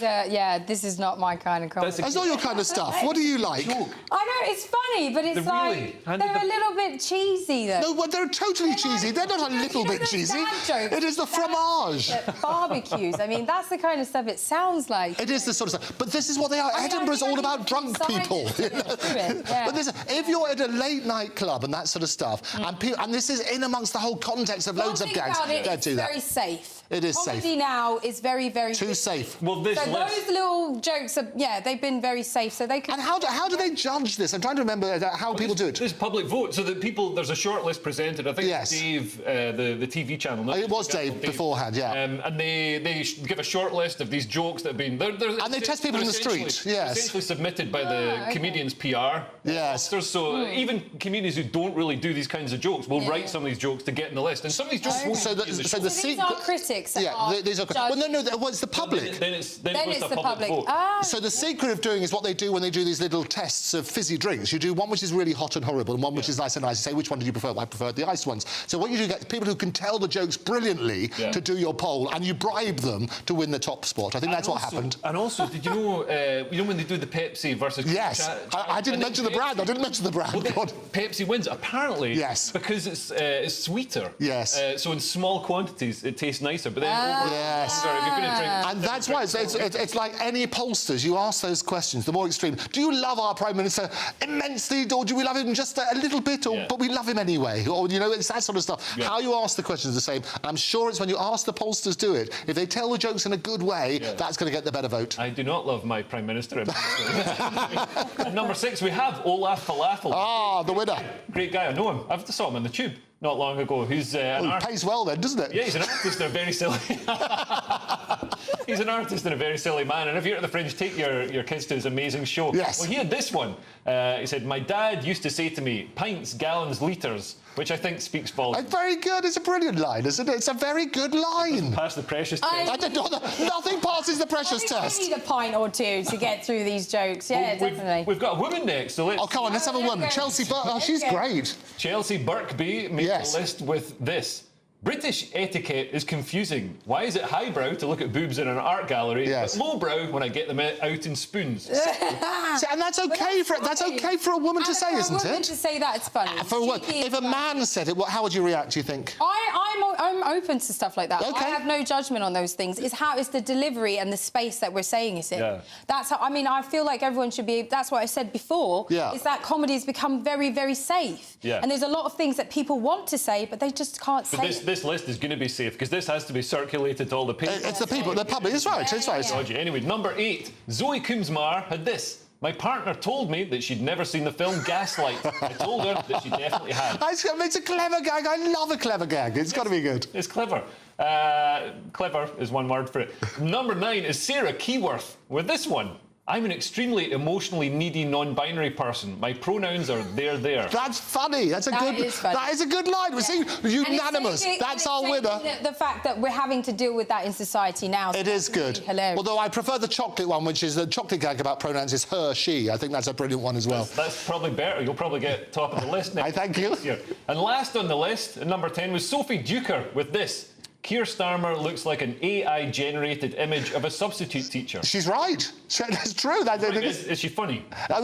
This is not my kind of comedy. That's not your kind of stuff. What do you like? I know, it's funny, but it's they're a little bit cheesy, though. No, well, they're totally cheesy. They're not a little bit cheesy. It is the fromage. Barbecues. I mean, that's the kind of stuff it sounds like. It is the sort of stuff. But this is what they are. Edinburgh's all about drunk people. But if you're at a late-night club and that sort of stuff, and this is in amongst the whole context of loads of gags, don't do that. It's very safe. It is safe. Comedy now is very, very... Too safe. Well, so those little jokes, they've been very safe, so they can... And how do they judge this? I'm trying to remember how people do it. There's public vote, so that there's a short list presented. I think it's Dave, the TV channel. It was Dave beforehand, yeah. And they give a short list of these jokes that have been... and they test people in the street, yes. Essentially submitted by the comedian's PR. Yes. So even comedians who don't really do these kinds of jokes will write some of these jokes to get in the list. And some of these jokes won't be in the show. These are critics that are these are... Well, no, it's the public. Then it's the public. vote. So the secret of doing is what they do when they do these little tests of fizzy drinks. You do one which is really hot and horrible and one which is nice and nice. You say, which one did you prefer? Well, I preferred the iced ones. So what you do, get people who can tell the jokes brilliantly to do your poll, and you bribe them to win the top spot. I think that's what happened. And also, did you know when they do the Pepsi versus... Yes. I didn't mention the brand. Well, Pepsi wins, apparently. Yes. Because it's sweeter. Yes. So in small quantities, it tastes nicer. But then... Yes. Sorry, if you're going to drink... And that's why it's like any pollsters. You ask those questions, the more extreme. Do you love our Prime Minister immensely, or do we love him just a little bit, but we love him anyway? Or, you know, it's that sort of stuff. Yeah. How you ask the questions is the same. I'm sure it's when you ask the pollsters do it. If they tell the jokes in a good way, that's going to get the better vote. I do not love my Prime Minister. At number 6, we have Olaf Falafel. Ah, the winner. Great guy. I know him. I saw him on the tube not long ago. Who's he pays well then, doesn't it? Yeah, he's an artist and a very silly... He's an artist and a very silly man. And if you're at the Fringe, take your kids to his amazing show. Yes. Well, he had this one. He said, my dad used to say to me, pints, gallons, litres, which I think speaks volumes. Very good. It's a brilliant line, isn't it? It's a very good line. Pass the precious test. I did not... Nothing passes the precious test. We need a pint or two to get through these jokes. Yeah, definitely. We've got a woman next, so let's... Oh, come on, let's have a woman. Chelsea Burke. Oh, she's great. Chelsea Birkby made the list with this. British etiquette is confusing. Why is it highbrow to look at boobs in an art gallery, but lowbrow when I get them out in spoons? See, and that's okay for a woman to say, isn't it? For a woman to say that, it's funny. If a man said it, how would you react, do you think? I'm open to stuff like that. Okay. I have no judgment on those things. It's the delivery and the space that we're saying it in. Yeah. That's how. I mean, I feel like everyone should be. That's what I said before. Yeah. Is that comedy has become very, very safe. Yeah. And there's a lot of things that people want to say, but they just can't say. This list is going to be safe because this has to be circulated to all the people. It's the people, the public. It's right. It's right. Anyway, number 8, Zoe Coombs-Marr had this. My partner told me that she'd never seen the film Gaslight. I told her that she definitely had. It's a clever gag. I love a clever gag. It's got to be good. It's clever. Clever is one word for it. Number 9 is Sarah Keyworth with this one. I'm an extremely emotionally needy non-binary person. My pronouns are there. That's funny. That is a good line. We see unanimous. That's our winner. The fact that we're having to deal with that in society now. It is good. Really hilarious. Although I prefer the chocolate one, which is the chocolate gag about pronouns is her, she. I think that's a brilliant one as well. That's probably better. You'll probably get top of the list next. Thank you. And last on the list, at number 10, was Sophie Duker with this. Keir Starmer looks like an AI-generated image of a substitute teacher. She's right. That's true. Is she funny? You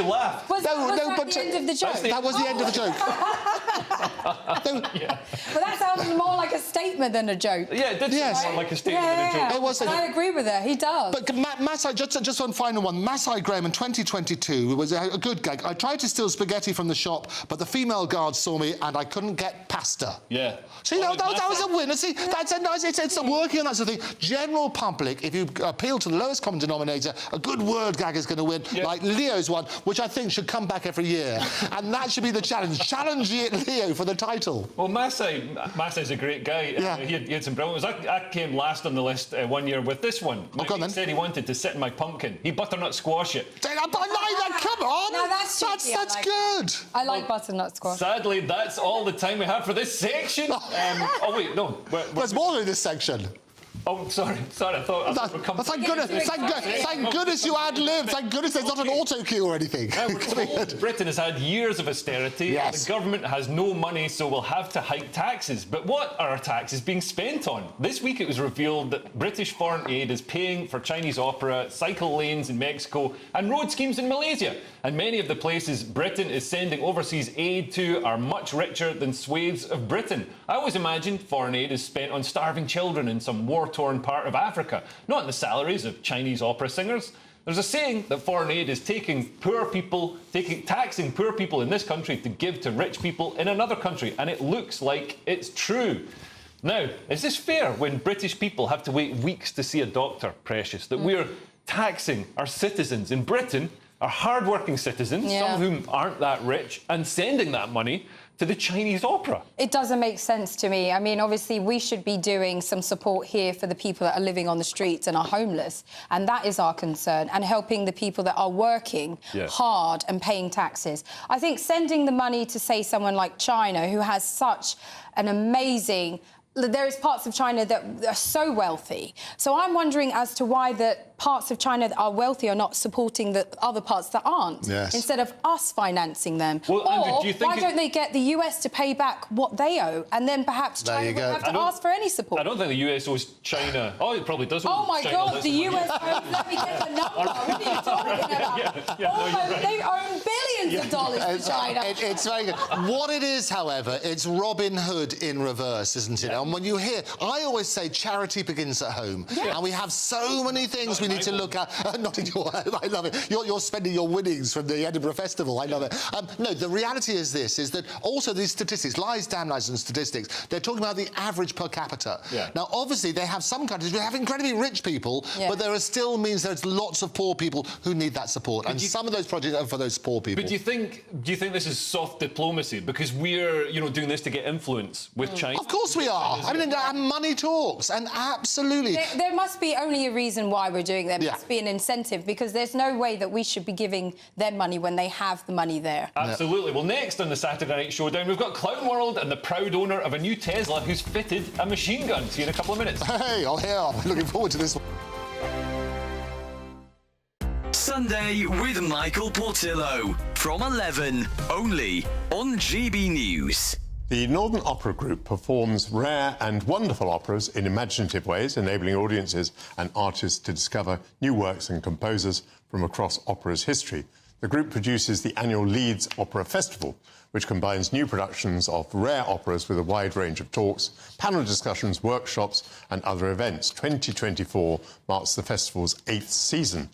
laugh. Was that the end of the joke? That was the end of the joke. Well, that sounds more like a statement than a joke. Yeah, it did sound like a statement than a joke. It was. I agree with her. He does. But Masai, just one final one. Masai Graham in 2022 was a good gag. I tried to steal spaghetti from the shop, but the female guard saw me and I couldn't get pasta. Yeah. See, that was a winner. See, that's a nice... It's working on that sort of thing. General public, if you appeal to the lowest common denominator, a good word gag is going to win, like Leo's one, which I think should come back every year. And that should be the challenge. Challenge Leo for the title. Well, Masai's a great guy. Yeah. He had some brilliant ones. I came last on the list 1 year with this one. He said he wanted to sit in my pumpkin. He butternut squash it. Come on! No, that's good. I like butternut squash. Sadly, that's all the time we have for this section. Oh, wait, no. There's more in this section. Oh, sorry. I thought we'd come... Thank goodness you ad-libbed. Thank goodness there's not an auto cue or anything. Britain has had years of austerity. Yes. The government has no money, so we'll have to hike taxes. But what are our taxes being spent on? This week it was revealed that British foreign aid is paying for Chinese opera, cycle lanes in Mexico and road schemes in Malaysia. And many of the places Britain is sending overseas aid to are much richer than swathes of Britain. I always imagined foreign aid is spent on starving children in some war-torn part of Africa, not in the salaries of Chinese opera singers. There's a saying that foreign aid is taxing poor people in this country to give to rich people in another country, and it looks like it's true. Now, is this fair when British people have to wait weeks to see a doctor, Precious, that we're taxing our citizens in Britain, our hard-working citizens, some of whom aren't that rich, and sending that money to the Chinese opera? It doesn't make sense to me. I mean, obviously, we should be doing some support here for the people that are living on the streets and are homeless, and that is our concern, and helping the people that are working hard and paying taxes. I think sending the money to, say, someone like China, who has such an amazing... There is parts of China that are so wealthy. So I'm wondering as to why the parts of China that are wealthy are not supporting the other parts that aren't, instead of us financing them. Well, or Andrew, do you think why don't they get the US to pay back what they owe, and then perhaps China would have to ask for any support? I don't think the US owes China... Oh, it probably does owe Oh, my China God, the US owes... Let me get the number. What are you talking about? They own billions of dollars to China. It's very good. What it is, however, it's Robin Hood in reverse, isn't it? And when you hear... I always say charity begins at home. And we have so many things we need to look at. Not in your... I love it. You're spending your winnings from the Edinburgh Festival. I love it. No, the reality is this, is that also these statistics, lies, damn lies and statistics, they're talking about the average per capita. Now, obviously, they have some countries who have incredibly rich people, but there are still means there's lots of poor people who need that support. And some of those projects are for those poor people. But do you think this is soft diplomacy? Because we're, you know, doing this to get influence with China? Of course we are. I mean, money talks, and absolutely. There must be only a reason why we're doing that. There must be an incentive, because there's no way that we should be giving them money when they have the money there. Absolutely. Well, next on the Saturday Night Showdown, we've got Clown World and the proud owner of a new Tesla who's fitted a machine gun. See you in a couple of minutes. Hey, I'll hear. I'm looking forward to this one. Sunday with Michael Portillo from 11, only on GB News. The Northern Opera Group performs rare and wonderful operas in imaginative ways, enabling audiences and artists to discover new works and composers from across opera's history. The group produces the annual Leeds Opera Festival, which combines new productions of rare operas with a wide range of talks, panel discussions, workshops and other events. 2024 marks the festival's 8th season,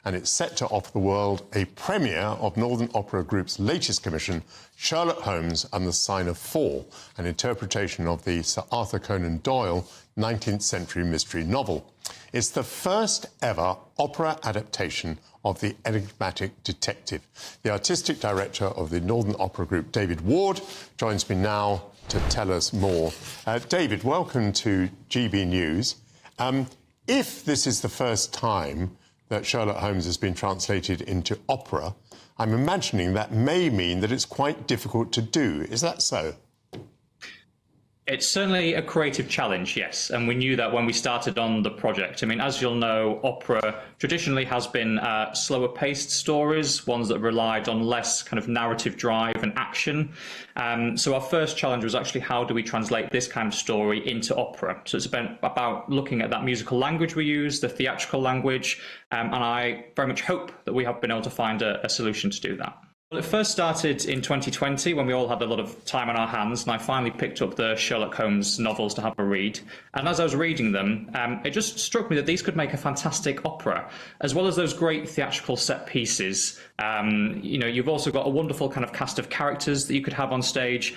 and it's set to offer the world a premiere of Northern Opera Group's latest commission, Sherlock Holmes and the Sign of Four, an interpretation of the Sir Arthur Conan Doyle 19th century mystery novel. It's the first ever opera adaptation of the enigmatic detective. The artistic director of the Northern Opera Group, David Ward, joins me now to tell us more. David, welcome to GB News. If this is the first time that Sherlock Holmes has been translated into opera, I'm imagining that may mean that it's quite difficult to do. Is that so? It's certainly a creative challenge, yes, and we knew that when we started on the project. I mean, as you'll know, opera traditionally has been slower-paced stories, ones that relied on less kind of narrative drive and action. So our first challenge was actually how do we translate this kind of story into opera? So it's been about looking at that musical language we use, the theatrical language, and I very much hope that we have been able to find a solution to do that. Well, it first started in 2020 when we all had a lot of time on our hands, and I finally picked up the Sherlock Holmes novels to have a read. And as I was reading them, it just struck me that these could make a fantastic opera, as well as those great theatrical set pieces. You know, you've also got a wonderful kind of cast of characters that you could have on stage.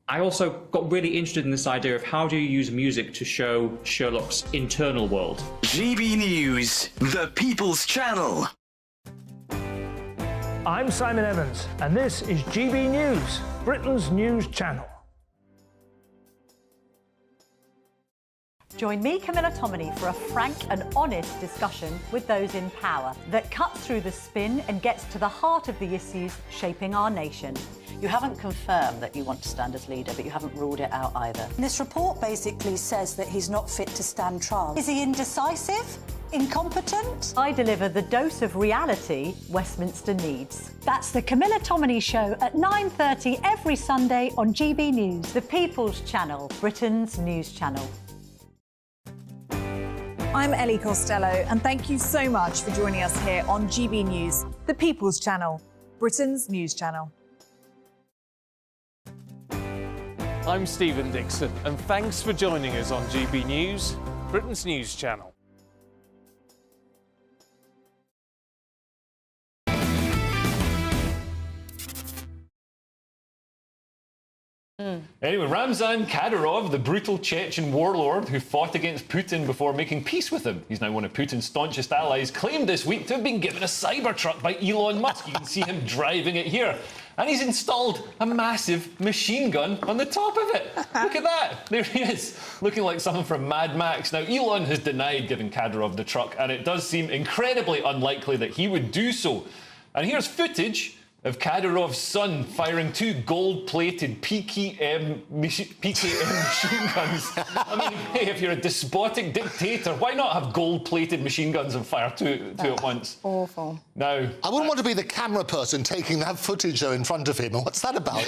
I also got really interested in this idea of how do you use music to show Sherlock's internal world. GB News, the People's Channel. I'm Simon Evans, and this is GB News, Britain's news channel. Join me, Camilla Tominey, for a frank and honest discussion with those in power that cuts through the spin and gets to the heart of the issues shaping our nation. You haven't confirmed that you want to stand as leader, but you haven't ruled it out either. This report basically says that he's not fit to stand trial. Is he indecisive? Incompetent? I deliver the dose of reality Westminster needs. That's the Camilla Tominey Show at 9:30 every Sunday on GB News. The People's Channel, Britain's news channel. I'm Ellie Costello, and thank you so much for joining us here on GB News, the People's Channel, Britain's news channel. I'm Stephen Dixon, and thanks for joining us on GB News, Britain's news channel. Anyway, Ramzan Kadyrov, the brutal Chechen warlord who fought against Putin before making peace with him. He's now one of Putin's staunchest allies, claimed this week to have been given a Cybertruck by Elon Musk. You can see him driving it here. And he's installed a massive machine gun on the top of it. Look at that. There he is, looking like someone from Mad Max. Now, Elon has denied giving Kadyrov the truck, and it does seem incredibly unlikely that he would do so. And here's footage of Kadyrov's son firing 2 gold-plated PKM machine guns. I mean, hey, if you're a despotic dictator, why not have gold-plated machine guns and fire two at once? Awful. Now, I wouldn't want to be the camera person taking that footage though in front of him. What's that about?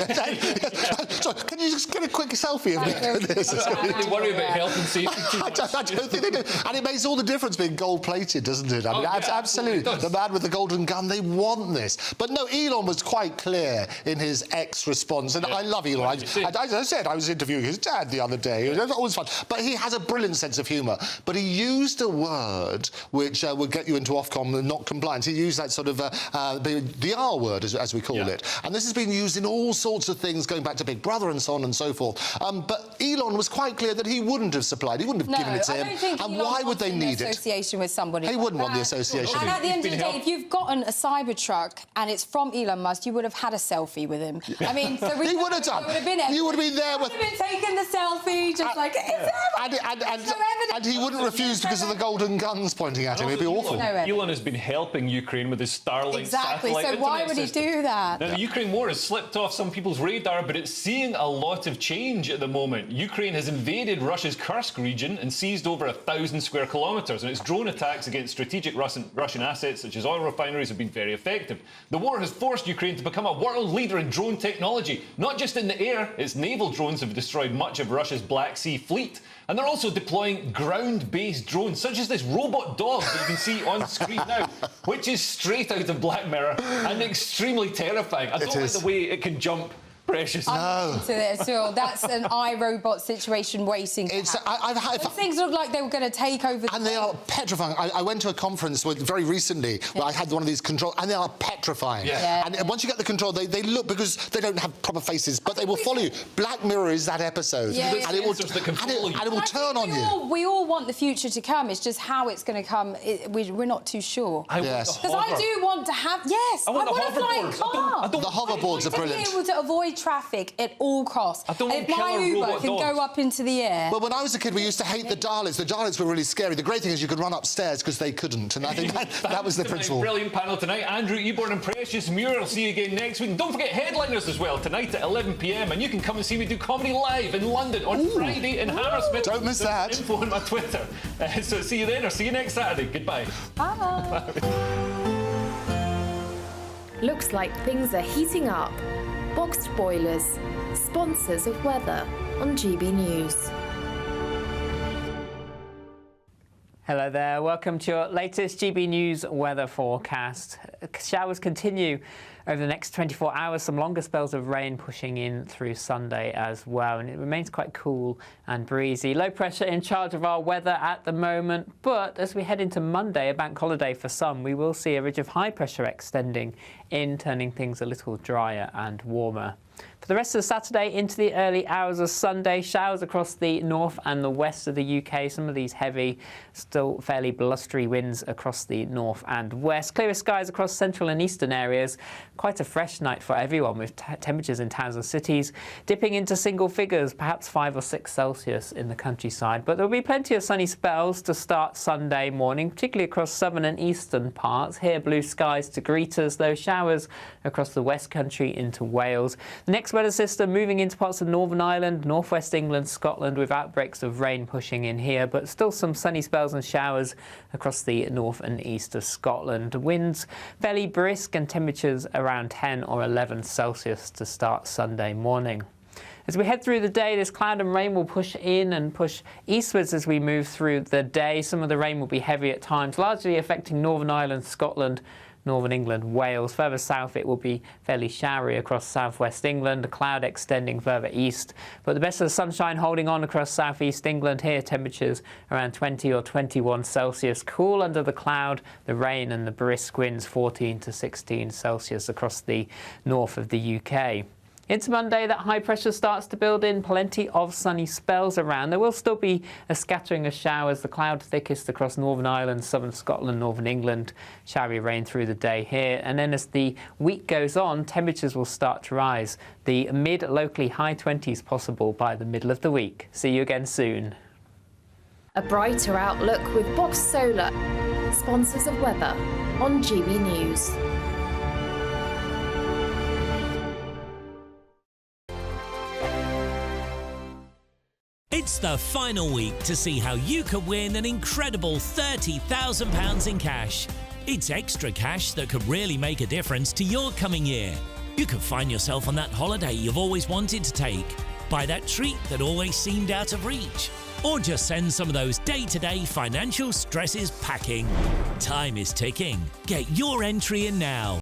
So, can you just get a quick selfie of this? I don't worry about health and safety too much. I don't think they do. And it makes all the difference being gold-plated, doesn't it? I mean, absolutely. The man with the golden gun, they want this. But no, Elon was quite clear in his response, and I love Elon. As I said, I was interviewing his dad the other day. It was always fun. But he has a brilliant sense of humour. But he used a word which would get you into Ofcom and not compliance. He used that sort of the R word, as we call it. And this has been used in all sorts of things, going back to Big Brother and so on and so forth. But Elon was quite clear that he wouldn't have supplied. He wouldn't have given it to him. And why would they need it? Association with somebody. He wouldn't want the association. And at the end of the day, if you've gotten a Cybertruck and it's from Elon Musk, you would have had a selfie with him. I mean, so he would have done. You would have been there with. Would have been taking the selfie, just like. And he wouldn't refuse because of the golden guns pointing at him. It'd be awful. Elon has been helping Ukraine with his Starlink satellite so why would he do that? Now, the Ukraine war has slipped off some people's radar, but it's seeing a lot of change at the moment. Ukraine has invaded Russia's Kursk region and seized over 1,000 square kilometres, and its drone attacks against strategic Russian assets, such as oil refineries, have been very effective. The war has forced Ukraine to become a world leader in drone technology. Not just in the air, its naval drones have destroyed much of Russia's Black Sea fleet. And they're also deploying ground-based drones, such as this robot dog that you can see on screen now, which is straight out of Black Mirror and extremely terrifying. I don't like the way it can jump. Precious. No. That's an iRobot situation waiting to happen. Those things look like they were going to take over the And they are petrifying. I went to a conference very recently where I had one of these controls, and they are petrifying. Yeah. And once you get the control, they look, because they don't have proper faces, but they will follow you. Black Mirror is that episode. Yeah, and it will turn on you. We all want the future to come. It's just how it's going to come. We're not too sure. Yes. Because I do want to have... Yes, I want a flying car. The hoverboards are brilliant. To be able to avoid traffic at all costs. If my Uber can go up into the air. Well, when I was a kid, we used to hate the Daleks. The Daleks were really scary. The great thing is you could run upstairs because they couldn't, and I think that was the principle. Brilliant panel tonight. Andrew Eborn and Precious Muir. I'll see you again next week. And don't forget Headliners as well, tonight at 11 p.m. And you can come and see me do comedy live in London on Friday in Hammersmith. Don't miss that. Info on my Twitter. So see you then, or see you next Saturday. Goodbye. Bye. Looks like things are heating up. Boxed boilers, sponsors of weather on GB News. Hello there, welcome to your latest GB News weather forecast. Showers continue over the next 24 hours, some longer spells of rain pushing in through Sunday as well, and it remains quite cool and breezy. Low pressure in charge of our weather at the moment, but as we head into Monday, a bank holiday for some, we will see a ridge of high pressure extending in, turning things a little drier and warmer. For the rest of Saturday into the early hours of Sunday, showers across the north and the west of the UK. Some of these heavy, still fairly blustery winds across the north and west. Clearer skies across central and eastern areas. Quite a fresh night for everyone, with temperatures in towns and cities dipping into single figures, perhaps 5 or 6 Celsius in the countryside. But there will be plenty of sunny spells to start Sunday morning, particularly across southern and eastern parts. Here, blue skies to greet us, though showers across the West Country into Wales. The next weather system moving into parts of Northern Ireland, northwest England, Scotland, with outbreaks of rain pushing in here, but still some sunny spells and showers across the north and east of Scotland. Winds fairly brisk and temperatures around 10 or 11 Celsius to start Sunday morning. As we head through the day, this cloud and rain will push in and push eastwards as we move through the day. Some of the rain will be heavy at times, largely affecting Northern Ireland, Scotland, Northern England, Wales. Further south it will be fairly showery across southwest England, a cloud extending further east. But the best of the sunshine holding on across southeast England here, temperatures around 20 or 21 Celsius. Cool under the cloud, the rain and the brisk winds 14 to 16 Celsius across the north of the UK. Into Monday, that high pressure starts to build in, plenty of sunny spells around. There will still be a scattering of showers, the cloud thickest across Northern Ireland, southern Scotland, northern England. Showery rain through the day here. And then as the week goes on, temperatures will start to rise. The mid, locally high 20s possible by the middle of the week. See you again soon. A brighter outlook with Box Solar, sponsors of weather on GB News. It's the final week to see how you could win an incredible £30,000 in cash. It's extra cash that could really make a difference to your coming year. You could find yourself on that holiday you've always wanted to take, buy that treat that always seemed out of reach, or just send some of those day-to-day financial stresses packing. Time is ticking. Get your entry in now.